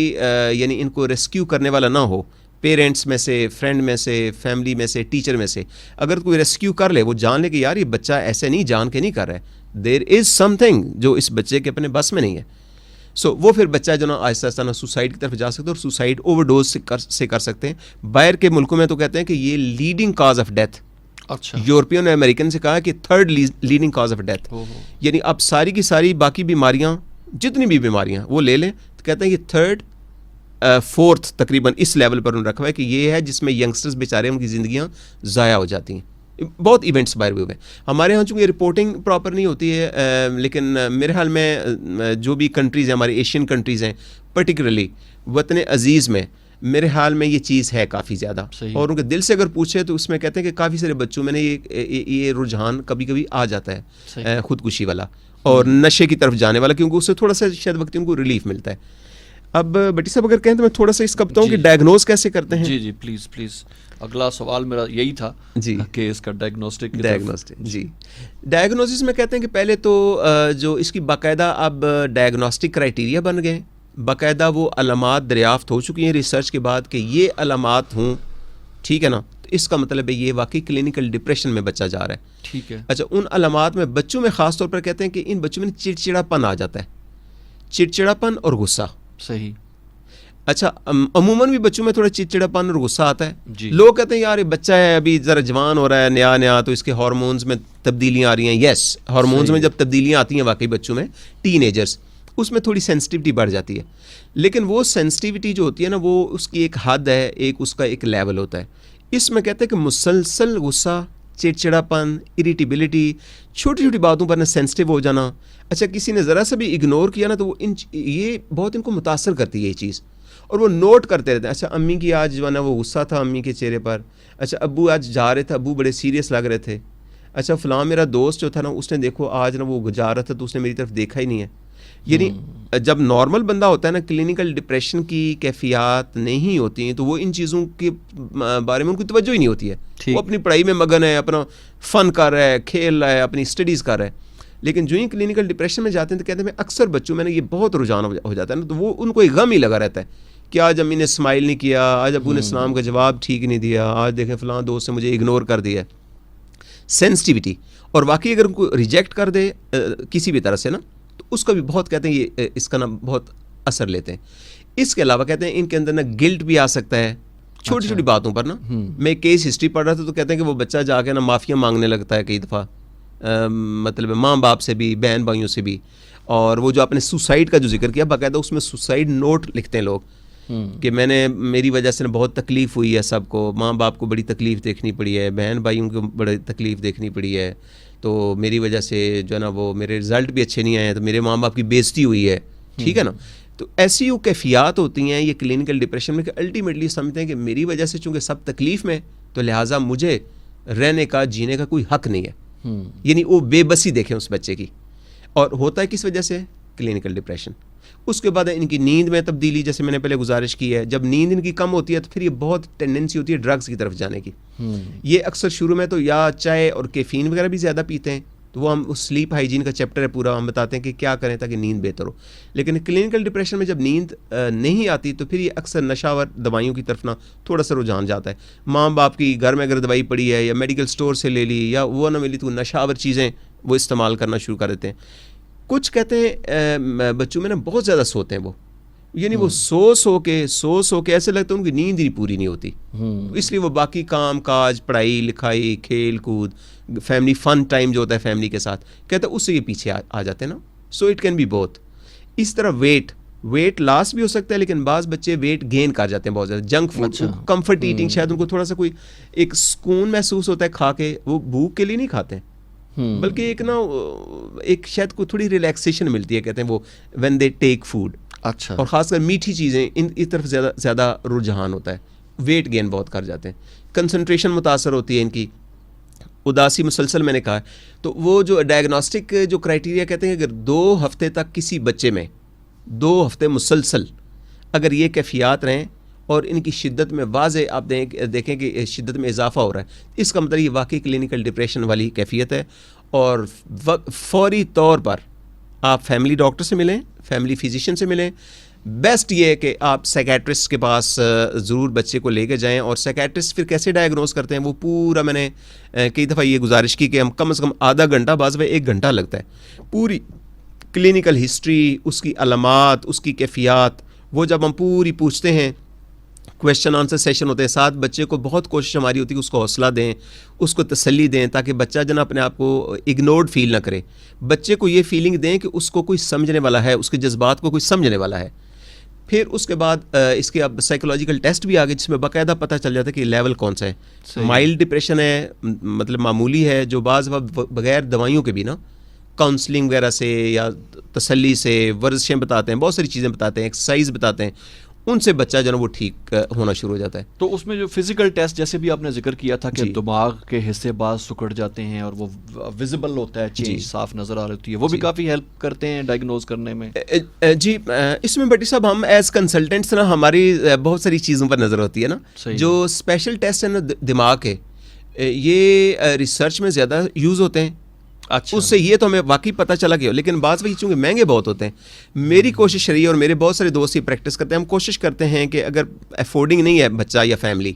یعنی ان کو ریسکیو کرنے والا نہ ہو، پیرنٹس میں سے، فرینڈ میں سے، فیملی میں سے، ٹیچر میں سے، اگر کوئی ریسکیو کر لے، وہ جان لے کہ یار یہ بچہ ایسے نہیں جان کے نہیں کر رہا ہے، دیر از سم تھنگ جو اس بچے کے اپنے بس میں نہیں ہے. وہ پھر بچہ جو نا آہستہ آہستہ نا سوسائڈ کی طرف جا سکتے ہیں، اور سوسائڈ اوور ڈوز سے کر سکتے ہیں. باہر کے ملکوں میں تو کہتے ہیں کہ یہ لیڈنگ کاز آف ڈیتھ. اچھا یورپین اور امریکن سے کہا کہ third leading cause of death, یعنی اب ساری کی ساری باقی بیماریاں جتنی بھی بیماریاں وہ لے لیں تو کہتے ہیں کہ تھرڈ فورتھ تقریباً اس لیول پر انہوں نے رکھا ہے کہ یہ ہے جس میں ینگسٹرز بیچارے ان کی زندگیاں ضائع ہو جاتی ہیں. بہت ایونٹس باہر ہوئے ہیں ہمارے ہاں، چونکہ رپورٹنگ پراپر نہیں ہوتی ہے، لیکن میرے خیال میں جو بھی کنٹریز ہیں ہمارے ایشین کنٹریز ہیں، پرٹیکولرلی وطن عزیز میں میرے حال میں یہ چیز ہے کافی زیادہ. اور ان کے دل سے اگر پوچھے تو اس میں کہتے ہیں کہ کافی سارے بچوں میں نے یہ رجحان کبھی کبھی آ جاتا ہے خودکشی والا اور نشے کی طرف جانے والا، کیونکہ اس سے تھوڑا سا شاید وقت ان کو ریلیف ملتا ہے. اب بٹی صاحب اگر کہیں تو میں تھوڑا سا اس کا بتاؤں کہ ڈائگنوز کیسے کرتے ہیں. جی پلیز اگلا سوال میرا یہی تھا کہ اس کا ڈائگنوسٹک. جی ڈائگنوسس میں کہتے ہیں کہ پہلے تو جو اس کی باقاعدہ اب ڈائگنوسٹک کرائٹیریا بن گئے، باقاعدہ وہ علامات دریافت ہو چکی ہیں ریسرچ کے بعد کہ یہ علامات ہوں، ٹھیک ہے نا، تو اس کا مطلب ہے یہ واقعی کلینکل ڈپریشن میں بچہ جا رہا ہے. ٹھیک ہے. اچھا ان علامات میں بچوں میں خاص طور پر کہتے ہیں کہ ان بچوں میں چڑچڑاپن آ جاتا ہے، چڑچڑاپن اور غصہ. صحیح. اچھا عموماً بھی بچوں میں تھوڑا چڑچڑاپن اور غصہ آتا ہے جی. لوگ کہتے ہیں یار یہ بچہ ہے ابھی ذرا جوان ہو رہا ہے نیا تو اس کے ہارمونز میں تبدیلیاں آ رہی ہیں. یس ہارمونز میں جب تبدیلیاں آتی ہیں واقعی بچوں میں ٹین ایجرز اس میں تھوڑی سینسٹیوٹی بڑھ جاتی ہے, لیکن وہ سینسٹیوٹی جو ہوتی ہے نا وہ اس کی ایک حد ہے, ایک اس کا ایک لیول ہوتا ہے. اس میں کہتے ہیں کہ مسلسل غصہ, چڑچڑاپن, اریٹیبلٹی, چھوٹی چھوٹی باتوں پر نا سینسٹیو ہو جانا. اچھا کسی نے ذرا سا بھی اگنور کیا نا تو وہ یہ بہت ان کو متاثر کرتی ہے یہ چیز, اور وہ نوٹ کرتے رہتے ہیں. اچھا امی کی آج جو ہے نا وہ غصہ تھا امی کے چہرے پر. اچھا ابو آج جا رہے تھے, ابو بڑے سیریس لگ رہے تھے. اچھا فلاں میرا دوست جو تھا نا اس نے دیکھو آج نا وہ جا رہا تھا تو اس نے میری طرف دیکھا ہی نہیں ہے. یعنی جب نارمل بندہ ہوتا ہے نا کلینکل ڈپریشن کی کیفیات نہیں ہوتی ہیں تو وہ ان چیزوں کے بارے میں ان کو توجہ ہی نہیں ہوتی ہے. وہ اپنی پڑھائی میں مگن ہے, اپنا فن کر رہا ہے, کھیل رہا ہے, اپنی اسٹڈیز کر رہا ہے. لیکن جو ہی کلینکل ڈپریشن میں جاتے ہیں تو کہتے ہیں اکثر بچوں میں نا یہ بہت رجحان ہو جاتا ہے نا, تو وہ ان کو ایک غم ہی لگا رہتا ہے کہ آج امی نے اسمائل نہیں کیا, آج ابو نے السلام کا جواب ٹھیک نہیں دیا, آج دیکھیں فلاں دوست نے مجھے اگنور کر دیا. سینسٹیوٹی, اور واقعی اگر ان کو ریجیکٹ کر دے کسی بھی طرح سے نا تو اس کا بھی بہت کہتے ہیں یہ اس کا نا بہت اثر لیتے ہیں. اس کے علاوہ کہتے ہیں ان کے اندر نا گلٹ بھی آ سکتا ہے چھوٹی چھوٹی باتوں پر نا. میں کیس ہسٹری پڑھ رہا تھا تو کہتے ہیں کہ وہ بچہ جا کے نا معافیاں مانگنے لگتا ہے کئی دفعہ, مطلب ماں باپ سے بھی, بہن بھائیوں سے بھی. اور وہ جو آپ نے سوسائڈ کا جو ذکر کیا باقاعدہ اس میں سوسائڈ نوٹ لکھتے ہیں لوگ کہ میں نے میری وجہ سے بہت تکلیف ہوئی ہے سب کو, ماں باپ کو بڑی تکلیف دیکھنی پڑی ہے, بہن بھائیوں کو بڑی تکلیف دیکھنی پڑی ہے, تو میری وجہ سے جو ہے نا وہ میرے رزلٹ بھی اچھے نہیں آئے تو میرے ماں باپ کی بےزتی ہوئی ہے. ٹھیک ہے نا, تو ایسی وہ کیفیات ہوتی ہیں یہ کلینکل ڈپریشن میں کہ الٹیمیٹلی سمجھتے ہیں کہ میری وجہ سے چونکہ سب تکلیف میں تو لہٰذا مجھے رہنے کا جینے کا کوئی حق نہیں ہے. یعنی وہ بے بسی دیکھیں اس بچے کی, اور ہوتا ہے کس وجہ سے کلینکل ڈپریشن. اس کے بعد ان کی نیند میں تبدیلی, جیسے میں نے پہلے گزارش کی ہے, جب نیند ان کی کم ہوتی ہے تو پھر یہ بہت ٹینڈنسی ہوتی ہے ڈرگس کی طرف جانے کی. یہ اکثر شروع میں تو یا چائے اور کیفین وغیرہ بھی زیادہ پیتے ہیں, تو وہ ہم اس سلیپ ہائیجین کا چیپٹر ہے پورا, ہم بتاتے ہیں کہ کیا کریں تاکہ نیند بہتر ہو. لیکن کلینکل ڈپریشن میں جب نیند نہیں آتی تو پھر یہ اکثر نشہ ور دوائیوں کی طرف نا تھوڑا سا رجحان جاتا ہے. ماں باپ کی گھر میں اگر دوائی پڑی ہے یا میڈیکل اسٹور سے لے لی یا وہ نہ ملی تو نشہ ور چیزیں وہ استعمال کرنا شروع کر دیتے ہیں. کچھ کہتے ہیں بچوں میں نا بہت زیادہ سوتے ہیں وہ, یعنی وہ سو کے ایسے لگتا ہے ان کی نیند ہی پوری نہیں ہوتی, اس لیے وہ باقی کام کاج, پڑھائی لکھائی, کھیل کود, فیملی فن ٹائم جو ہوتا ہے فیملی کے ساتھ, کہتا ہے اس سے یہ پیچھے آ جاتے ہیں نا. So it can be both. اس طرح ویٹ لاس بھی ہو سکتا ہے, لیکن بعض بچے ویٹ گین کر جاتے ہیں بہت زیادہ. جنک فوڈ, کمفرٹ ایٹنگ, شاید ان کو تھوڑا سا کوئی ایک سکون محسوس ہوتا ہے کھا کے, وہ بھوک کے لیے نہیں کھاتے ہیں بلکہ ایک نا ایک شاید کو تھوڑی ریلیکسیشن ملتی ہے, کہتے ہیں وہ وین دے ٹیک فوڈ. اچھا, اور خاص کر میٹھی چیزیں ان طرف زیادہ رجحان ہوتا ہے. ویٹ گین بہت کر جاتے ہیں. کنسنٹریشن متاثر ہوتی ہے ان کی. اداسی مسلسل میں نے کہا ہے, تو وہ جو ڈائگنوسٹک جو کرائٹیریا کہتے ہیں اگر 2 ہفتے تک کسی بچے میں 2 ہفتے مسلسل اگر یہ کیفیات رہیں اور ان کی شدت میں واضح آپ دیکھیں کہ شدت میں اضافہ ہو رہا ہے, اس کا مطلب یہ واقعی کلینکل ڈپریشن والی کیفیت ہے. اور فوری طور پر آپ فیملی ڈاکٹر سے ملیں, فیملی فزیشین سے ملیں. بیسٹ یہ ہے کہ آپ سائیکیٹرسٹ کے پاس ضرور بچے کو لے کے جائیں. اور سائیکیٹرسٹ پھر کیسے ڈائگنوز کرتے ہیں وہ پورا میں نے کئی دفعہ یہ گزارش کی کہ ہم کم از کم آدھا گھنٹہ, بعض میں 1 گھنٹہ لگتا ہے, پوری کلینکل ہسٹری, اس کی علامات, اس کی کیفیات, وہ جب ہم پوری پوچھتے ہیں, کویشچن آنسر سیشن ہوتے ہیں ساتھ, بچے کو بہت کوشش ہماری ہوتی ہے کہ اس کو حوصلہ دیں, اس کو تسلی دیں تاکہ بچہ جو نا اپنے آپ کو اگنورڈ فیل نہ کرے. بچے کو یہ فیلنگ دیں کہ اس کو کوئی سمجھنے والا ہے, اس کے جذبات کو کوئی سمجھنے والا ہے. پھر اس کے بعد اس کے اب سائیکولوجیکل ٹیسٹ بھی آگے جس میں باقاعدہ پتہ چل جاتا ہے کہ لیول کون سا ہے. مائلڈ ڈپریشن ہے, مطلب معمولی ہے, جو بعض بغیر دوائیوں کے بھی نا کاؤنسلنگ وغیرہ سے یا تسلی سے ورزشیں بتاتے ہیں, بہت ساری چیزیں بتاتے ہیں, ایکسرسائز بتاتے ہیں, ان سے بچہ جو ہے وہ ٹھیک ہونا شروع ہو جاتا ہے. تو اس میں جو فزیکل ٹیسٹ جیسے بھی آپ نے ذکر کیا تھا کہ دماغ کے حصے بعض سکڑ جاتے ہیں اور وہ ویزیبل ہوتا ہے, چینج صاف نظر آ رہی ہوتی ہے, وہ بھی کافی ہیلپ کرتے ہیں ڈائگنوز کرنے میں. جی اس میں بٹی صاحب ہم ایز کنسلٹنٹس نا ہماری بہت ساری چیزوں پر نظر ہوتی ہے نا. جو اسپیشل ٹیسٹ ہے نا دماغ کے, یہ ریسرچ میں زیادہ یوز ہوتے ہیں. اچھا, اس سے یہ تو ہمیں واقعی پتہ چلا گیا, لیکن بعض وہی چونکہ مہنگے بہت ہوتے ہیں. میری کوشش رہی ہے اور میرے بہت سارے دوست یہ پریکٹس کرتے ہیں, ہم کوشش کرتے ہیں کہ اگر افورڈنگ نہیں ہے بچہ یا فیملی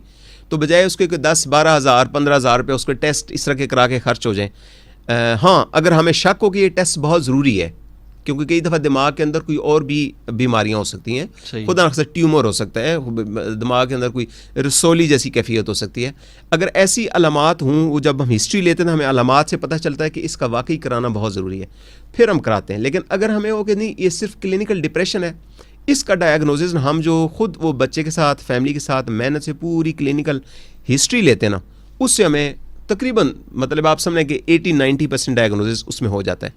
تو بجائے اس کے 10-12 ہزار 15 ہزار روپے اس کے ٹیسٹ اس طرح کے کرا کے خرچ ہو جائیں. ہاں اگر ہمیں شک ہو کہ یہ ٹیسٹ بہت ضروری ہے کیونکہ کئی دفعہ دماغ کے اندر کوئی اور بھی بیماریاں ہو سکتی ہیں, خدا نخواستہ ٹیومر ہو سکتا ہے, دماغ کے اندر کوئی رسولی جیسی کیفیت ہو سکتی ہے. اگر ایسی علامات ہوں, وہ جب ہم ہسٹری لیتے ہیں ہمیں علامات سے پتہ چلتا ہے کہ اس کا واقعی کرانا بہت ضروری ہے, پھر ہم کراتے ہیں. لیکن اگر ہمیں ہو کہ نہیں یہ صرف کلینکل ڈپریشن ہے, اس کا ڈائگنوزز ہم جو خود وہ بچے کے ساتھ فیملی کے ساتھ محنت سے پوری کلینکل ہسٹری لیتے ہیں نا, اس سے ہمیں تقریباً مطلب آپ سمجھیں کہ 80-90% ڈائگنوزز اس میں ہو جاتا ہے.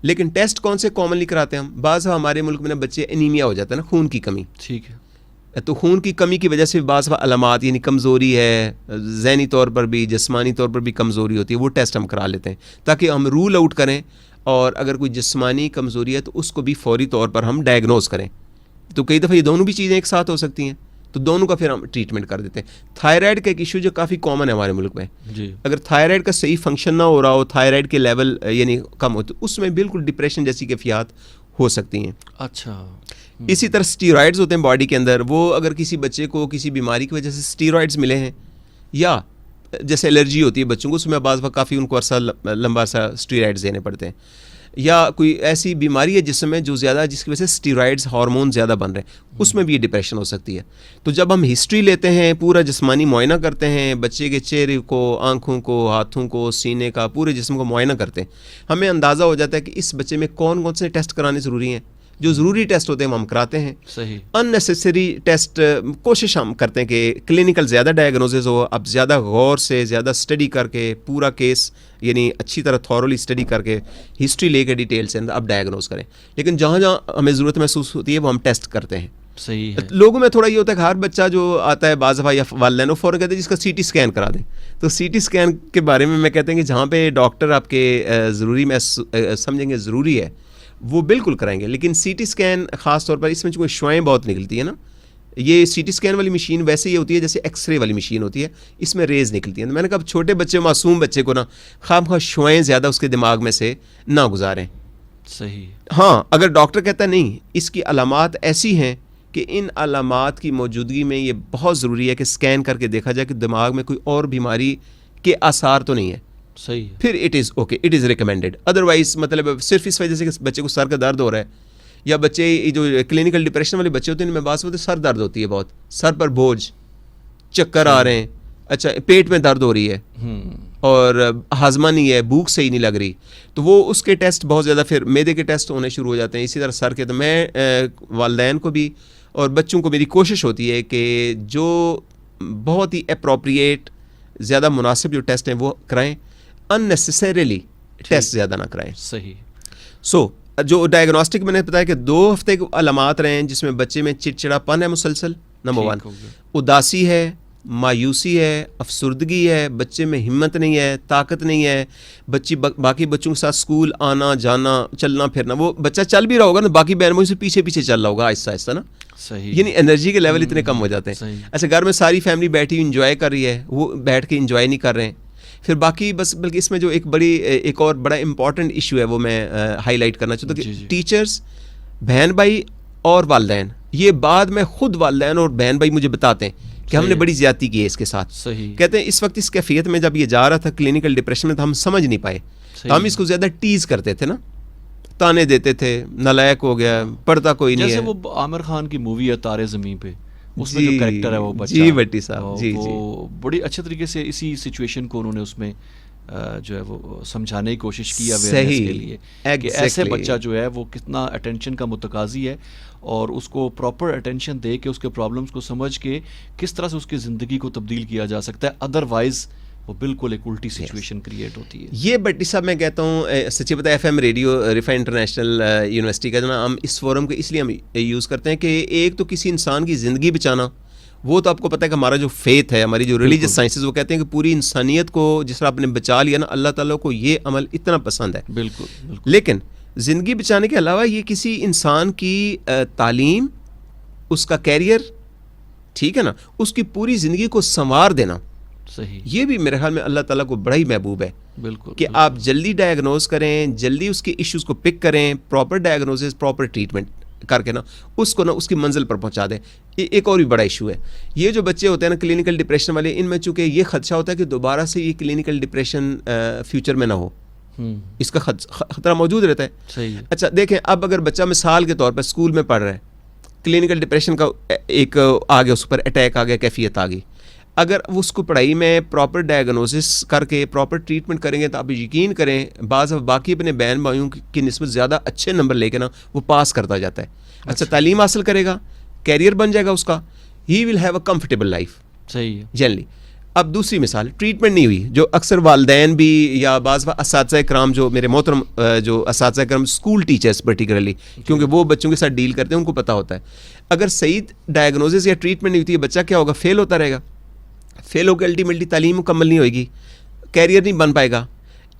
لیکن ٹیسٹ کون سے کامنلی کراتے ہیں ہم؟ بعض ہمارے ملک میں نا بچے انیمیا ہو جاتا ہے نا, خون کی کمی. ٹھیک ہے, تو خون کی کمی کی وجہ سے بعض علامات یعنی کمزوری ہے, ذہنی طور پر بھی جسمانی طور پر بھی کمزوری ہوتی ہے, وہ ٹیسٹ ہم کرا لیتے ہیں تاکہ ہم رول آؤٹ کریں, اور اگر کوئی جسمانی کمزوری ہے تو اس کو بھی فوری طور پر ہم ڈائگنوز کریں. تو کئی دفعہ یہ دونوں بھی چیزیں ایک ساتھ ہو سکتی ہیں, تو دونوں کا پھر ہم ٹریٹمنٹ کر دیتے ہیں. تھائرائڈ کا ایک ایشو جو کافی کامن ہے ہمارے ملک میں, اگر تھائرائڈ کا صحیح فنکشن نہ ہو رہا ہو, تھائرائڈ کے لیول یعنی کم ہو, تو اس میں بالکل ڈپریشن جیسی کیفیات ہو سکتی ہیں. اچھا. اسی طرح اسٹیرائڈز ہوتے ہیں باڈی کے اندر, وہ اگر کسی بچے کو کسی بیماری کی وجہ سے اسٹیرائڈز ملے ہیں, یا جیسے الرجی ہوتی ہے بچوں کو, اس میں بعض وقت کافی ان کو عرصہ لمبا عرصہ اسٹیرائڈز دینے پڑتے ہیں, یا کوئی ایسی بیماری ہے جس میں جو زیادہ جس کی وجہ سے اسٹیرائڈز ہارمون زیادہ بن رہے ہیں, اس میں بھی یہ ڈپریشن ہو سکتی ہے. تو جب ہم ہسٹری لیتے ہیں, پورا جسمانی معائنہ کرتے ہیں, بچے کے چہرے کو, آنکھوں کو, ہاتھوں کو, سینے کا, پورے جسم کو معائنہ کرتے ہیں, ہمیں اندازہ ہو جاتا ہے کہ اس بچے میں کون کون سے ٹیسٹ کرانے ضروری ہیں. جو ضروری ٹیسٹ ہوتے ہیں ہم کراتے ہیں. صحیح. اننیسیسری ٹیسٹ کوشش ہم کرتے ہیں کہ کلینکل زیادہ ڈائگنوزز ہو, اب زیادہ غور سے زیادہ اسٹڈی کر کے پورا کیس یعنی اچھی طرح تھورولی اسٹڈی کر کے ہسٹری لے کے ڈیٹیل سے اب ڈائگنوز کریں. لیکن جہاں جہاں ہمیں ضرورت محسوس ہوتی ہے وہ ہم ٹیسٹ کرتے ہیں. صحیح ہے. لوگوں میں تھوڑا یہ ہوتا ہے کہ ہر بچہ جو آتا ہے بعض دفعہ یا والدین فوراً کہتے ہیں جس کا سی ٹی اسکین کرا دیں. تو سی ٹی اسکین کے بارے میں کہتے ہیں کہ جہاں پہ ڈاکٹر آپ کے ضروری میں سمجھیں گے ضروری ہے وہ بالکل کرائیں گے. لیکن سی ٹی اسکین خاص طور پر اس میں کوئی شعاعیں بہت نکلتی ہیں نا, یہ سی ٹی اسکین والی مشین ویسے ہی ہوتی ہے جیسے ایکس رے والی مشین ہوتی ہے, اس میں ریز نکلتی ہیں. تو میں نے کہا چھوٹے بچے, معصوم بچے کو نا خواہ مخواہ شعاعیں زیادہ اس کے دماغ میں سے نہ گزاریں. صحیح. ہاں, اگر ڈاکٹر کہتا ہے نہیں اس کی علامات ایسی ہیں کہ ان علامات کی موجودگی میں یہ بہت ضروری ہے کہ اسکین کر کے دیکھا جائے کہ دماغ میں کوئی اور بیماری کے آثار تو نہیں ہے, صحیح, پھر it is okay, it is recommended. Otherwise مطلب صرف اس وجہ سے کہ بچے کو سر کا درد ہو رہا ہے, یا بچے جو کلینکل ڈپریشن والے بچے ہوتے ہیں ان میں بعض ہوتے سر درد ہوتی ہے, بہت سر پر بوجھ, چکر آ رہے ہیں, اچھا پیٹ میں درد ہو رہی ہے, اور ہاضمہ نہیں ہے, بھوک صحیح نہیں لگ رہی, تو وہ اس کے ٹیسٹ بہت زیادہ پھر میدے کے ٹیسٹ ہونے شروع ہو جاتے ہیں. اسی طرح سر کے. تو میں والدین کو بھی اور بچوں کو میری کوشش ہوتی ہے کہ جو بہت ہی اپروپریٹ زیادہ مناسب جو ٹیسٹ ہیں وہ کرائیں, اننیسیسریلی ٹیسٹ زیادہ نہ کرائیں. صحیح. سو جو ڈائگنوسٹک میں نے بتایا کہ 2 ہفتے کے علامات رہے ہیں جس میں بچے میں چڑچڑا پن ہے مسلسل, نمبر 1, اداسی ہے, مایوسی ہے, افسردگی ہے, بچے میں ہمت نہیں ہے, طاقت نہیں ہے, بچی باقی بچوں کے ساتھ اسکول آنا جانا, چلنا پھرنا, وہ بچہ چل بھی رہا ہوگا نا باقی بہنوں سے پیچھے پیچھے چل رہا ہوگا آہستہ آہستہ نا. صحیح. یعنی انرجی کے لیول اتنے کم ہو جاتے ہیں. اچھا گھر میں ساری فیملی بیٹھی انجوائے کر رہی ہے, وہ بیٹھ کے انجوائے نہیں کر رہے ہیں. پھر باقی بس بلکہ اس میں جو ایک اور بڑا امپورٹنٹ ایشو ہے وہ میں ہائی لائٹ کرنا چاہتا ہوں کہ ٹیچرز, بہن بھائی اور والدین, یہ بعد میں خود والدین اور بہن بھائی مجھے بتاتے ہیں کہ ہم نے بڑی زیادتی کی ہے اس کے ساتھ. صحیح. کہتے ہیں اس وقت اس کیفیت میں جب یہ جا رہا تھا کلینکل ڈپریشن میں تو ہم سمجھ نہیں پائے, تو ہم اس کو زیادہ ٹیز کرتے تھے نا, تانے دیتے تھے, نالائق ہو گیا, پڑھتا کوئی نہیں ہے. جیسے وہ عامر خان کی مووی ہے تارے زمین پہ, اس میں جو کریکٹر ہے وہ بچہ, جی بٹی صاحب, جی وہ بڑی اچھے طریقے سے اسی سچویشن کو انہوں نے اس میں جو ہے وہ سمجھانے کی کوشش کی اویئرنیس کے لیے کہ ایسے بچہ جو ہے وہ کتنا اٹینشن کا متقاضی ہے, اور اس کو پراپر اٹینشن دے کے اس کے پرابلمس کو سمجھ کے کس طرح سے اس کی زندگی کو تبدیل کیا جا سکتا ہے, ادروائز وہ بالکل ایک الٹی سچویشن کریٹ ہوتی ہے. یہ بٹی صاحب میں کہتا ہوں سچی بتا, F M radio Riphah International University کا جو نا ہم اس فورم کو اس لیے ہم یوز کرتے ہیں کہ ایک تو کسی انسان کی زندگی بچانا, وہ تو آپ کو پتہ ہے کہ ہمارا جو فیتھ ہے, ہماری جو ریلیجس سائنسز, وہ کہتے ہیں کہ پوری انسانیت کو جس طرح آپ نے بچا لیا نا, اللہ تعالیٰ کو یہ عمل اتنا پسند ہے. بالکل. لیکن زندگی بچانے کے علاوہ یہ کسی انسان کی تعلیم, اس کا کیریئر, ٹھیک ہے نا, اس کی پوری زندگی کو سنوار دینا, صحیح, یہ بھی میرے خیال میں اللہ تعالیٰ کو بڑا ہی محبوب ہے. بالکل, کہ آپ جلدی ڈائگنوز کریں, جلدی اس کے ایشوز کو پک کریں, پراپر ڈائگنوزز, پراپر ٹریٹمنٹ کر کے نا اس کو نا اس کی منزل پر پہنچا دیں. ایک اور بھی بڑا ایشو ہے, یہ جو بچے ہوتے ہیں نا کلینکل ڈپریشن والے, ان میں چونکہ یہ خدشہ ہوتا ہے کہ دوبارہ سے یہ کلینکل ڈپریشن فیوچر میں نہ ہو, اس کا خطرہ موجود رہتا ہے. صحیح ہے. اچھا دیکھیں, اب اگر بچہ مثال کے طور پر اسکول میں پڑھ رہا ہے, کلینکل ڈپریشن کا ایک آ گیا, اس پر اٹیک آ گیا, کیفیت آ گئی, اگر وہ اس کو پڑھائی میں پراپر ڈائگنوسس کر کے پراپر ٹریٹمنٹ کریں گے تو آپ یقین کریں بعض باقی اپنے بہن بھائیوں کی نسبت زیادہ اچھے نمبر لے کے نا وہ پاس کرتا جاتا ہے. اچھا تعلیم حاصل کرے گا, کیریئر بن جائے گا اس کا, he will have a comfortable life. صحیح ہے جنرلی. اب دوسری مثال, ٹریٹمنٹ نہیں ہوئی, جو اکثر والدین بھی یا بعض اساتذہ کرام, جو میرے محترم جو اساتذہ کرام اسکول ٹیچرس پرٹیکولرلی, کیونکہ وہ بچوں کے ساتھ ڈیل کرتے ہیں, ان کو پتہ ہوتا ہے, اگر صحیح ڈائگنوسس یا ٹریٹمنٹ نہیں ہوتی ہے بچہ کیا ہوگا, فیل ہوتا رہے گا. فیل ہو کے الٹیمیٹلی تعلیم مکمل نہیں ہوئے گی, کیریئر نہیں بن پائے گا.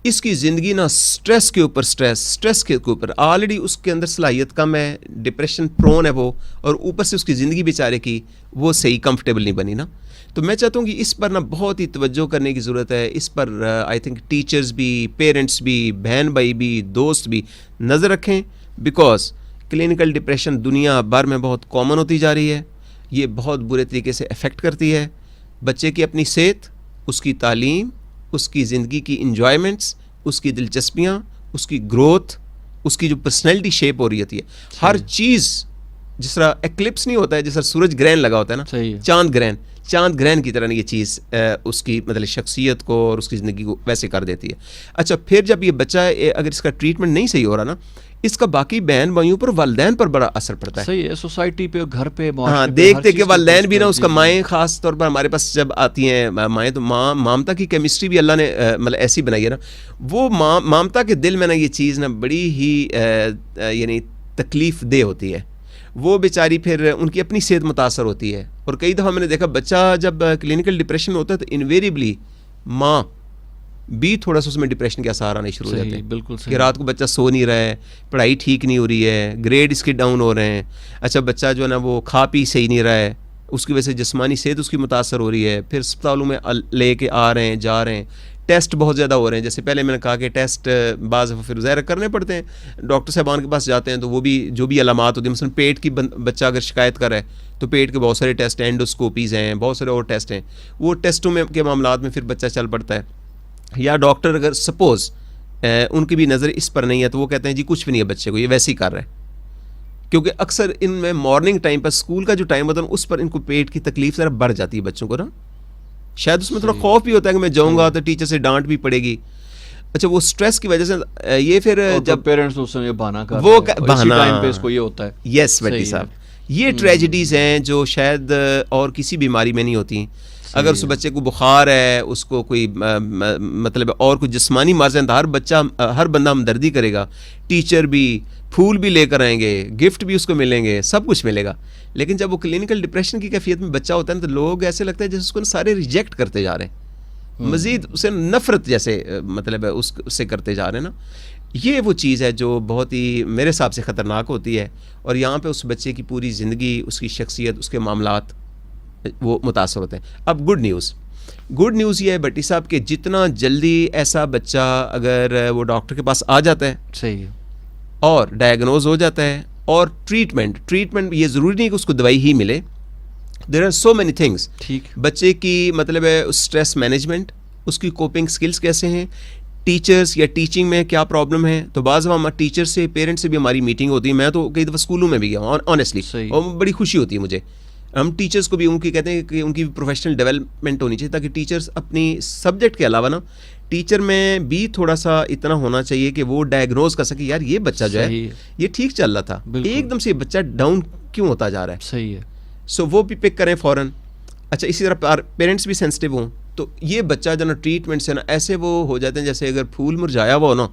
اس کی زندگی نا سٹریس کے اوپر سٹریس کے اوپر, آلریڈی اس کے اندر صلاحیت کم ہے, ڈپریشن پرون ہے وہ, اور اوپر سے اس کی زندگی بیچارے کی وہ صحیح کمفرٹیبل نہیں بنی نا. تو میں چاہتا ہوں کہ اس پر نا بہت ہی توجہ کرنے کی ضرورت ہے. اس پر آئی تھنک ٹیچرز بھی, پیرنٹس بھی, بہن بھائی بھی, دوست بھی نظر رکھیں, بیکاز کلینکل ڈپریشن دنیا بھر میں بہت کامن ہوتی جا رہی ہے. یہ بہت برے طریقے سے افیکٹ کرتی ہے بچے کی اپنی صحت, اس کی تعلیم, اس کی زندگی کی انجوائمنٹس, اس کی دلچسپیاں, اس کی گروتھ, اس کی جو پرسنالٹی شیپ ہو رہی ہوتی ہے, ہر چیز. جس طرح ایکلپس نہیں ہوتا ہے, جس طرح سورج گرہن لگا ہوتا ہے نا, چاند گرہن کی طرح یہ چیز اس کی مطلب شخصیت کو اور اس کی زندگی کو ویسے کر دیتی ہے. اچھا پھر جب یہ بچہ اگر اس کا ٹریٹمنٹ نہیں صحیح ہو رہا نا, اس کا باقی بہن بھائیوں پر, والدین پر بڑا اثر پڑتا ہے. صحیح ہے, سوسائٹی پہ, گھر پہ, ہاں دیکھتے کہ والدین بھی نا, اس کا مائیں خاص طور پر ہمارے پاس جب آتی ہیں مائیں, تو مامتا کی کیمسٹری بھی اللہ نے مطلب ایسی بنائی ہے نا, وہ مامتا کے دل میں نا یہ چیز نا بڑی ہی یعنی تکلیف دہ ہوتی ہے. وہ بیچاری پھر ان کی اپنی صحت متاثر ہوتی ہے. اور کئی دفعہ میں نے دیکھا بچہ جب کلینکل ڈپریشن ہوتا ہے تو انویریبلی ماں بھی تھوڑا سا اس میں ڈپریشن کے اثار آنے شروع ہو جاتے ہیں. بالکل کہ رات کو بچہ سو نہیں رہا ہے, پڑھائی ٹھیک نہیں ہو رہی ہے, گریڈ اس کے ڈاؤن ہو رہے ہیں. اچھا بچہ جو ہے نا وہ کھا پی صحیح نہیں رہا ہے, اس کی وجہ سے جسمانی صحت اس کی متاثر ہو رہی ہے. پھر اسپتالوں میں لے کے آ رہے ہیں, جا رہے ہیں, ٹیسٹ بہت زیادہ ہو رہے ہیں. جیسے پہلے میں نے کہا کہ ٹیسٹ بعض پھر ظاہر کرنے پڑتے ہیں, ڈاکٹر صاحبان کے پاس جاتے ہیں تو وہ بھی جو بھی علامات ہوتی ہیں, مثلا پیٹ کی بچہ اگر شکایت کر رہا ہے تو پیٹ کے بہت سارے ٹیسٹ ہیں, اینڈوسکوپیز ہیں, بہت سارے اور ٹیسٹ ہیں. وہ ٹیسٹوں میں کے معاملات میں پھر بچہ چل پڑتا ہے. یا ڈاکٹر اگر سپوز ان کی بھی نظر اس پر نہیں ہے تو وہ کہتے ہیں جی کچھ بھی نہیں ہے بچے کو, یہ ویسے ہی کر رہا ہے. کیونکہ اکثر ان میں مارننگ ٹائم پر, اسکول کا جو ٹائم ہوتا ہے اس پر ان کو پیٹ کی تکلیف ذرا بڑھ جاتی ہے بچوں کو نا. شاید اس میں تھوڑا خوف بھی ہوتا ہے کہ میں جاؤں گا تو ٹیچر سے ڈانٹ بھی پڑے گی. اچھا وہ سٹریس کی وجہ سے یہ پھر جب پیرنٹس اس سے بہانہ کر وہ بہانہ ٹائم پہ اس کو یہ ہوتا ہے. یس بٹی صاحب, یہ ٹریجڈیز ہیں جو شاید اور کسی بیماری میں نہیں ہوتی. اگر اس بچے کو بخار ہے, اس کو کوئی مطلب اور کوئی جسمانی مرض ہے, تو ہر بندہ ہمدردی کرے گا, ٹیچر بھی, پھول بھی لے کر آئیں گے, گفٹ بھی اس کو ملیں گے, سب کچھ ملے گا. لیکن جب وہ کلینکل ڈپریشن کی کیفیت میں بچہ ہوتا ہے نا, تو لوگ ایسے لگتا ہے جیسے اس کو سارے ریجیکٹ کرتے جا رہے ہیں, مزید اسے نفرت جیسے مطلب اس سے کرتے جا رہے ہیں نا. یہ وہ چیز ہے جو بہت ہی میرے حساب سے خطرناک ہوتی ہے, اور یہاں پہ اس بچے کی پوری زندگی, اس کی شخصیت, اس کے معاملات وہ متاثر ہوتے ہیں. اب گڈ نیوز یہ ہے بٹی صاحب کہ جتنا جلدی ایسا بچہ اگر وہ ڈاکٹر کے پاس آ جاتا ہے, صحیح ہے, اور ڈائگنوز ہو جاتا ہے, اور ٹریٹمنٹ یہ ضروری نہیں کہ اس کو دوائی ہی ملے. There are so many things. ٹھیک, بچے کی مطلب ہے اسٹریس مینجمنٹ, اس کی کوپنگ سکلز کیسے ہیں, ٹیچرز یا ٹیچنگ میں کیا پرابلم ہے. تو بعض دفعہ ٹیچر سے, پیرنٹ سے بھی ہماری میٹنگ ہوتی ہے. میں تو کئی دفعہ اسکولوں میں بھی گیا ہوں آنیسٹلی, اور بڑی خوشی ہوتی ہے مجھے. ہم ٹیچرز کو بھی ان کی کہتے ہیں کہ ان کی پروفیشنل ڈیولپمنٹ ہونی چاہیے, تاکہ ٹیچرز اپنی سبجیکٹ کے علاوہ نا ٹیچر میں بھی تھوڑا سا اتنا ہونا چاہیے کہ وہ ڈائگنوز کر سکے, یار یہ بچہ جو ہے یہ ٹھیک چل رہا تھا, ایک دم سے یہ بچہ ڈاؤن کیوں ہوتا جا رہا ہے. صحیح ہے. سو وہ بھی پک کریں فوراً. اچھا اسی طرح پیرنٹس بھی سینسٹیو ہوں, تو یہ بچہ جو نا ٹریٹمنٹ سے نا ایسے وہ ہو جاتے ہیں جیسے اگر پھول مرجھایا ہوا ہو نا,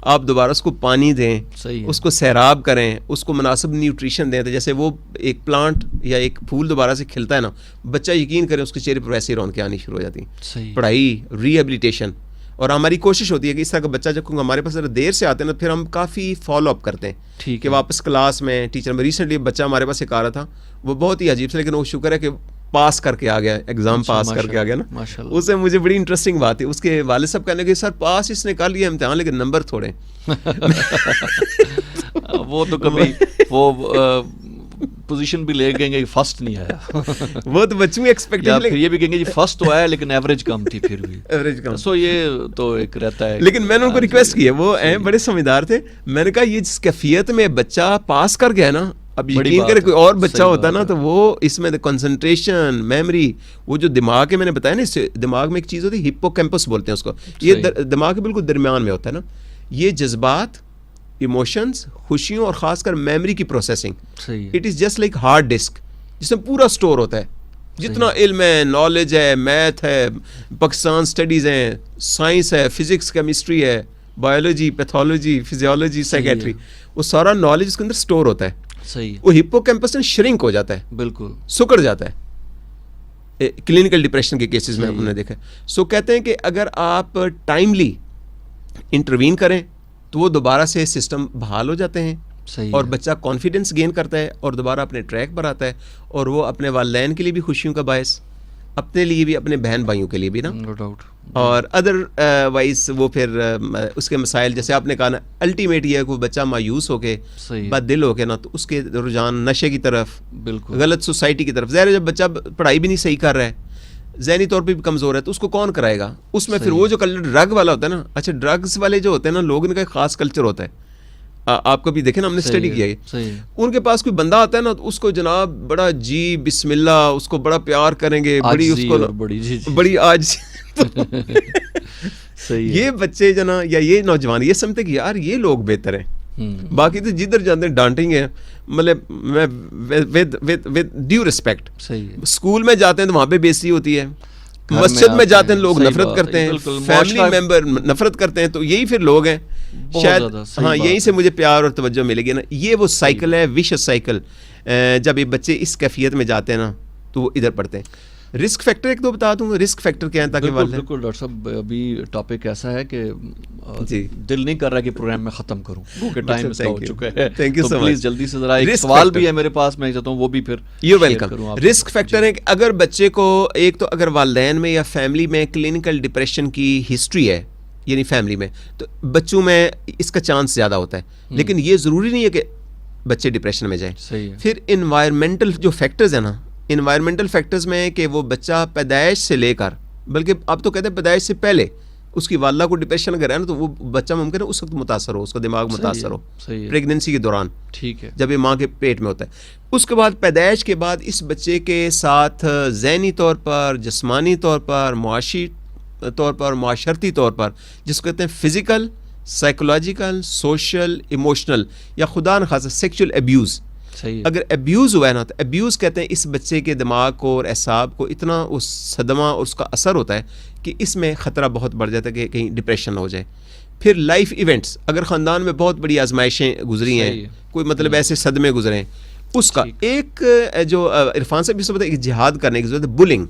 آپ دوبارہ اس کو پانی دیں, اس کو سیراب کریں, اس کو مناسب نیوٹریشن دیں, تو جیسے وہ ایک پلانٹ یا ایک پھول دوبارہ سے کھلتا ہے نا, بچہ یقین کریں اس کے چہرے پر ویسے ہی رونقیں آنی شروع ہو جاتی ہیں. پڑھائی, ریہیبلیٹیشن, اور ہماری کوشش ہوتی ہے کہ اس طرح کا بچہ جب ہمارے پاس دیر سے آتے ہیں نا, پھر ہم کافی فالو اپ کرتے ہیں کہ واپس کلاس میں ٹیچر میں. ریسنٹلی بچہ ہمارے پاس ایک آ رہا تھا, وہ بہت ہی عجیب سے, لیکن وہ شکر ہے کہ پاس کر کے آ گیا, ایگزام پاس کر کے آ گیا نا. اس سے مجھے بڑی انٹرسٹنگ بات ہے, اس کے والد صاحب کہنے کہ سر پاس اس نے کر لیا امتحان, لیکن نمبر تھوڑے. وہ تو کبھی وہ پوزیشن بھی لے گئیں گے فرسٹ نہیں آیا. وہ تو بچوں کی ایکسپیکٹیشن, پھر یہ بھی کہیں گے جی فرسٹ تو آیا لیکن ایوریج کم تھی پھر بھی, ایوریج کم. سو یہ تو ایک رہتا ہے. لیکن میں نے ان کو ریکویسٹ کی ہے, وہ بڑے سمجھدار تھے, میں نے کہا یہ جس کیفیت میں بچہ پاس کر گیا نا, اب یقین کرے کوئی اور بچہ ہوتا نا تو وہ اس میں کنسنٹریشن, میموری, وہ جو دماغ کے میں نے بتایا نا, اس دماغ میں ایک چیز ہوتی ہے ہپو کیمپس بولتے ہیں اس کو, یہ دماغ کے بالکل درمیان میں ہوتا ہے نا, یہ جذبات, ایموشنز, خوشیوں اور خاص کر میموری کی processing, it is just like hard disk جس میں پورا اسٹور ہوتا ہے. جتنا علم ہے, نالج ہے, میتھ ہے, پاکستان اسٹڈیز ہیں, سائنس ہے, فزکس, کیمسٹری ہے, بایولوجی, پیتھولوجی, فزیولوجی, سائیکیٹری, وہ سارا نالج اس کے اندر اسٹور ہوتا ہے. صحیح. وہ ہپو کیمپس شرنک ہو جاتا ہے, بالکل سکڑ جاتا ہے. کلینکل ڈپریشن کے کیسز میں ہم نے دیکھا. سو کہتے ہیں کہ اگر آپ ٹائملی انٹروین کریں تو وہ دوبارہ سے سسٹم بحال ہو جاتے ہیں, اور بچہ کانفیڈنس گین کرتا ہے اور دوبارہ اپنے ٹریک پر آتا ہے, اور وہ اپنے والدین کے لیے بھی خوشیوں کا باعث, اپنے لیے بھی, اپنے بہن بھائیوں کے لیے بھی نا, اور ادر وائز وہ پھر اس کے مسائل, جیسے آپ نے کہا نا, الٹیمیٹ یہ ہے کہ وہ بچہ مایوس ہو کے, بد دل ہو کے نا, تو اس کے رجحان نشے کی طرف, بالکل غلط سوسائٹی کی طرف. ظاہر ہے جب بچہ پڑھائی بھی نہیں صحیح کر رہا ہے, ذہنی طور پہ بھی کمزور ہے, تو اس کو کون کرائے گا. اس میں پھر وہ جو کلچر ڈرگ والا ہوتا ہے نا, اچھا ڈرگس والے جو ہوتے ہیں نا لوگ, ان کا ایک خاص کلچر ہوتا ہے, آپ کو بھی دیکھیں نا, ہم نے اسٹڈی کیا ہے, ان کے پاس کوئی بندہ آتا ہے نا تو اس کو جناب بڑا جی بسم اللہ, اس کو بڑا پیار کریں گے, بڑی اس کو بڑی آج. یہ بچے جو نا, یا یہ نوجوان یہ سمجھتے کہ یار یہ لوگ بہتر ہیں, باقی تو جدھر جاتے ہیں ڈانٹیں گے, مطلب میں ود ڈیو ریسپیکٹ. اسکول میں جاتے ہیں تو وہاں پہ بےعزتی ہوتی ہے, مسجد میں جاتے ہیں لوگ نفرت کرتے ہیں, فیملی ممبر نفرت کرتے ہیں, تو یہی پھر لوگ ہیں شاید, ہاں یہیں سے مجھے پیار اور توجہ ملے گی نا. یہ وہ سائیکل ہے, وشس سائیکل. جب یہ بچے اس کیفیت میں جاتے ہیں نا تو وہ ادھر پڑتے ہیں. رسک فیکٹر ایک تو بتا دوں, رسک فیکٹر کیا ہے تاکہ بالکل ڈاکٹر صاحب, ابھی ٹاپک ایسا ہے کہ دل نہیں کر رہا کہ پروگرام میں ختم کروں کیونکہ ٹائم اس کا ہو چکا ہے. تو پلیز جلدی سے ذرا, ایک سوال بھی ہے میرے پاس, میں چاہتا ہوں وہ بھی پھر. You welcome. رسک فیکٹر ہے کہ اگر بچے کو, ایک تو اگر والدین میں یا فیملی میں کلینکل ڈپریشن کی ہسٹری ہے, یعنی فیملی میں, تو بچوں میں اس کا چانس زیادہ ہوتا ہے. لیکن یہ ضروری نہیں ہے کہ بچے ڈپریشن میں جائیں. پھر انوائرمنٹل جو فیکٹرز ہیں نا, انوائرمنٹل فیکٹرز میں کہ وہ بچہ پیدائش سے لے کر, بلکہ آپ تو کہتے ہیں پیدائش سے پہلے اس کی والدہ کو ڈپریشن اگر ہے نا, تو وہ بچہ ممکن ہے اس وقت متاثر ہو, اس کا دماغ متاثر ہو پریگننسی کے دوران, ٹھیک ہے, جب یہ ماں کے پیٹ میں ہوتا ہے. اس کے بعد پیدائش کے بعد اس بچے کے ساتھ ذہنی طور پر, جسمانی طور پر, معاشی طور پر, معاشرتی طور پر, جس کو کہتے ہیں فزیکل, سائیکولوجیکل, سوشل, ایموشنل, یا خدا نخواستہ سیکشل ابیوز. اگر ابیوز ہوا ہے نا, تو ابیوز کہتے ہیں اس بچے کے دماغ کو اور اعصاب کو اتنا اس صدمہ اور اس کا اثر ہوتا ہے کہ اس میں خطرہ بہت بڑھ جاتا ہے کہ کہیں ڈپریشن نہ ہو جائے. پھر لائف ایونٹس, اگر خاندان میں بہت بڑی آزمائشیں گزری ہیں, کوئی مطلب ایسے صدمے گزرے ہیں, اس کا ایک جو عرفان صاحب بھی سے بتا, ایک جہاد کرنے کی ضرورت ہے. بلنگ,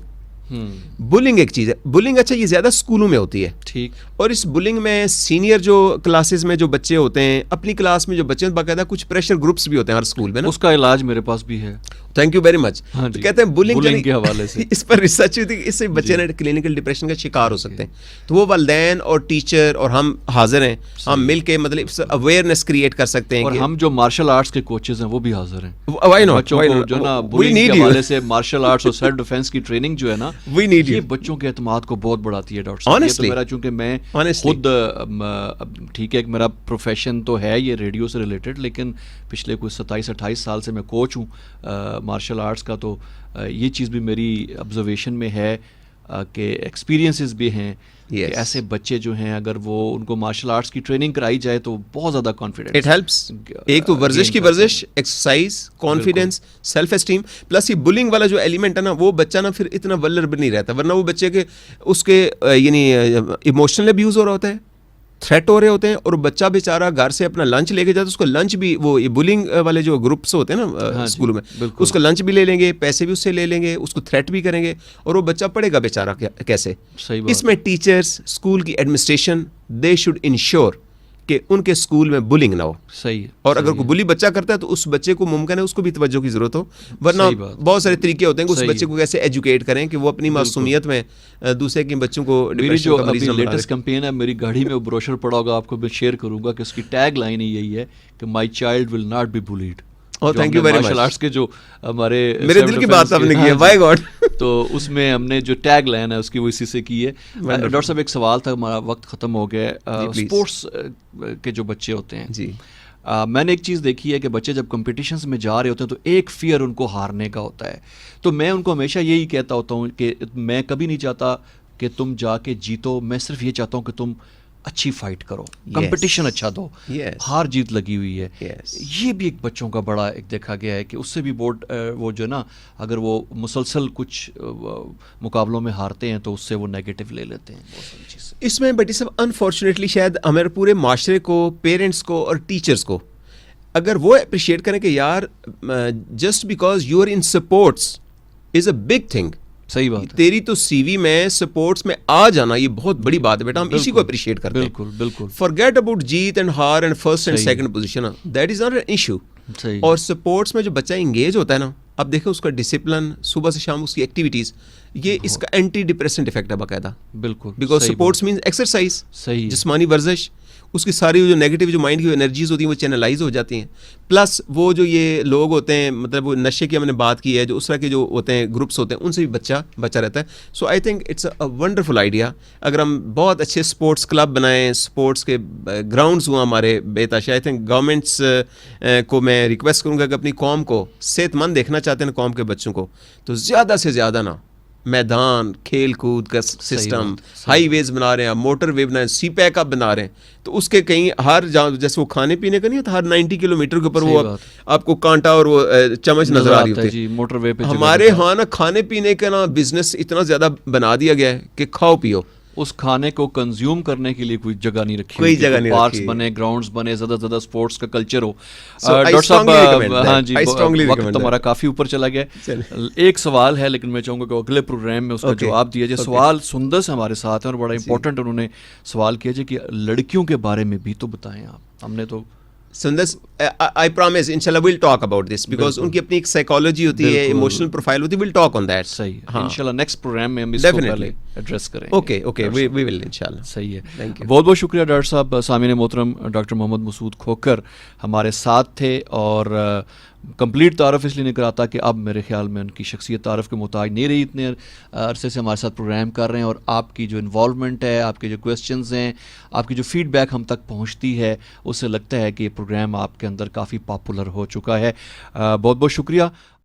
بلنگ ایک چیز ہے. بلنگ اچھا یہ زیادہ اسکولوں میں ہوتی ہے, ٹھیک, اور اس بلنگ میں سینئر جو کلاسز میں جو بچے ہوتے ہیں, اپنی کلاس میں جو بچے ہیں, باقاعدہ کچھ پریشر گروپس بھی ہوتے ہیں ہر اسکول میں نا, اس کا علاج میرے پاس بھی ہے. Thank you very much. کہتے ہیں بلنگ کے حوالے سے اس پر ریسرچ ہوئی تھی کہ اس سے بچے نے کلینکل ڈپریشن کا شکار ہو سکتے ہیں. تو وہ والدین اور ٹیچر اور ہم حاضر ہیں, ہم مل کے مطلب اویئرنیس کریٹ کر سکتے ہیں. اور ہم جو مارشل آرٹس کے کوچز ہیں وہ بھی حاضر ہیں. بچوں کو جو نا بلنگ کے حوالے سے مارشل آرٹس اور سیلف ڈیفینس کی ٹریننگ جو ہے نا, یہ بچوں کے اعتماد کو بہت بڑھاتی ہے. ڈاکٹر صاحب, یہ تو میرا, چونکہ میں خود, ٹھیک ہے میرا پروفیشن تو ہے یہ ریڈیو سے ریلیٹڈ, لیکن پچھلے کوئی 27-28 سال سے میں کوچ ہوں مارشل آرٹس کا, تو یہ چیز بھی میری آبزرویشن میں ہے کہ ایکسپیرینسز بھی ہیں کہ ایسے بچے جو ہیں اگر وہ ان کو مارشل آرٹس کی ٹریننگ کرائی جائے تو بہت زیادہ کانفیڈنس, اٹ ہیلپس. ایک تو ورزش کی ورزش, exercise, confidence, self esteem, plus یہ بلنگ والا جو ایلیمنٹ ہے نا, وہ بچہ نا پھر اتنا ولنریبل نہیں رہتا. ورنہ وہ بچے کے اس کے یعنی ایموشنل ابیوز ہو رہا ہوتا ہے, تھریٹ ہو رہے ہوتے ہیں, اور بچہ بیچارہ گھر سے اپنا لنچ لے کے جاتا ہے, اس کو لنچ بھی, وہ یہ بلنگ والے جو گروپس ہوتے ہیں نا اسکولوں میں, اس کو لنچ بھی لے لیں گے, پیسے بھی اس سے لے لیں گے, اس کو تھریٹ بھی کریں گے, اور وہ بچہ پڑھے گا بیچارہ کیسے. اس میں ٹیچرس, اسکول کی ایڈمنسٹریشن, دے شوڈ انشور کہ ان کے اسکول میں بلنگ نہ ہو. صحیح. اور اگر کوئی بلی بچہ کرتا ہے تو اس بچے کو ممکن ہے اس کو بھی توجہ کی ضرورت ہو. ورنہ بہت سارے طریقے ہوتے ہیں کہ اس بچے کو کیسے ایجوکیٹ کریں کہ وہ اپنی معصومیت میں دوسرے کے بچوں کو. میری جو ابھی لیٹسٹ کمپین ہے, میری گاڑی میں وہ بروشر پڑا ہوگا, آپ کو میں شیئر کروں گا کہ اس کی ٹیگ لائن ہی یہی ہے کہ my child will not be bullied. Oh, thank you very much. Martial arts کے جو ہمارے میرے دل کی بات آپ نے کی ہے, بائی گاڈ. تو اس میں ہم نے جو ٹیگ لائن ہے اس کی وہ اسی سے کی ہے. ڈاکٹر صاحب ایک سوال تھا, ہمارا وقت ختم ہو گیا. اسپورٹس کے جو بچے ہوتے ہیں جی, میں نے ایک چیز دیکھی ہے کہ بچے جب کمپٹیشنز میں جا رہے ہوتے ہیں تو ایک فیئر ان کو ہارنے کا ہوتا ہے. تو میں ان کو ہمیشہ یہی کہتا ہوتا ہوں کہ میں کبھی نہیں چاہتا کہ تم جا کے جیتو, میں صرف یہ چاہتا ہوں کہ تم اچھی فائٹ کرو, کمپٹیشن اچھا دو, ہار جیت لگی ہوئی ہے. یہ بھی ایک بچوں کا بڑا ایک دیکھا گیا ہے کہ اس سے بھی بورڈ وہ جو ہے نا, اگر وہ مسلسل کچھ مقابلوں میں ہارتے ہیں تو اس سے وہ نیگیٹو لے لیتے ہیں بہت ساری چیزیں. اس میں بٹی صاحب انفارچونیٹلی شاید ہمارے پورے معاشرے کو, پیرنٹس کو اور ٹیچرس کو اگر وہ اپریشیٹ کریں کہ یار just because you are in sports is a big thing. صحیح بات ہے, تیری تو سی وی میں سپورٹس میں آ جانا یہ بہت بڑی بات ہے بیٹا, ہم اسی کو اپریشیٹ کرتے ہیں. بالکل بالکل. فارگیٹ اباؤٹ جیت اینڈ ہار and first and second position, that is not an issue. اور سپورٹس میں جو بچہ انگیج ہوتا ہے نا, اب دیکھیں اس کا ڈسپلن, صبح سے شام اس کی ایکٹیویٹیز, یہ اس کا اینٹی ڈپریسنٹ افیکٹ ہے باقاعدہ. بالکل, بیکاز سپورٹس مینس ایکسرسائز, صحیح, جسمانی ورزش, اس کی ساری جو نیگیٹو جو مائنڈ کی انرجیز ہوتی ہیں وہ چینلائز ہو جاتی ہیں. پلس وہ جو یہ لوگ ہوتے ہیں, مطلب وہ نشے کی ہم نے بات کی ہے, جو اس طرح کے جو ہوتے ہیں گروپس ہوتے ہیں, ان سے بھی بچہ رہتا ہے. So I think it's a wonderful idea. اگر ہم بہت اچھے اسپورٹس کلب بنائیں, اسپورٹس کے گراؤنڈز ہوں ہمارے بےتاشا, آئی تھنک گورنمنٹس کو میں ریکویسٹ کروں گا کہ اپنی قوم کو صحت مند دیکھنا چاہتے ہیں قوم کے بچوں کو, تو زیادہ سے زیادہ نا میدان, کھیل کود کا سسٹم, ہائی ویز بنا رہے ہیں, موٹر وے بنا رہے ہیں, سی پیک اپ بنا رہے ہیں, تو اس کے کہیں ہر جیسے وہ کھانے پینے کا نہیں ہوتا, ہر 90 کلومیٹر کے اوپر وہ آپ کو کانٹا اور وہ چمچ نظر آ رہی ہوتی ہے. موٹر وے پہ ہمارے ہاں نا کھانے پینے کا نا بزنس اتنا زیادہ بنا دیا گیا ہے کہ کھاؤ پیو, اس کھانے کو کنزیوم کرنے کے لیے کوئی جگہ نہیں رکھی, کوئی جگہ نہیں, پارکس بنے, گراؤنڈز بنے, زیادہ زیادہ اسپورٹس کا کلچر ہو. ڈاکٹر صاحب ہاں جی, وقت ہمارا کافی اوپر چلا گیا. ایک سوال ہے لیکن میں چاہوں گا کہ اگلے پروگرام میں اس کا جواب دیا جائے. سوال سندر سے ہمارے ساتھ ہیں اور بڑا امپورٹنٹ انہوں نے سوال کیا جائے کہ لڑکیوں کے بارے میں بھی تو بتائیں آپ. ہم نے تو سندس, I promise inshallah we'll talk about this because ان کی اپنی ایک سائیکالوجی ہوتی ہے, ایموشنل پروفائل ہوتی ہے, we'll talk on that. صحیح, انشاءاللہ نیکسٹ پروگرام میں ہم اس کو پہلے ایڈریس کریں گے. Okay we will inshallah. صحیح ہے, بہت بہت شکریہ ڈاکٹر صاحب. سامعین محترم, ڈاکٹر محمد مسعود کھوکھر ہمارے ساتھ تھے اور کمپلیٹ تعارف اس لیے نہیں کراتا کہ اب میرے خیال میں ان کی شخصیت تعارف کے محتاج نہیں رہی, اتنے عرصے سے ہمارے ساتھ پروگرام کر رہے ہیں, اور آپ کی جو انوالومنٹ ہے, آپ کے جو کویسچنز ہیں, آپ کی جو فیڈ بیک ہم تک پہنچتی ہے, اس سے لگتا ہے کہ یہ پروگرام آپ کے اندر کافی پاپولر ہو چکا ہے. بہت بہت شکریہ.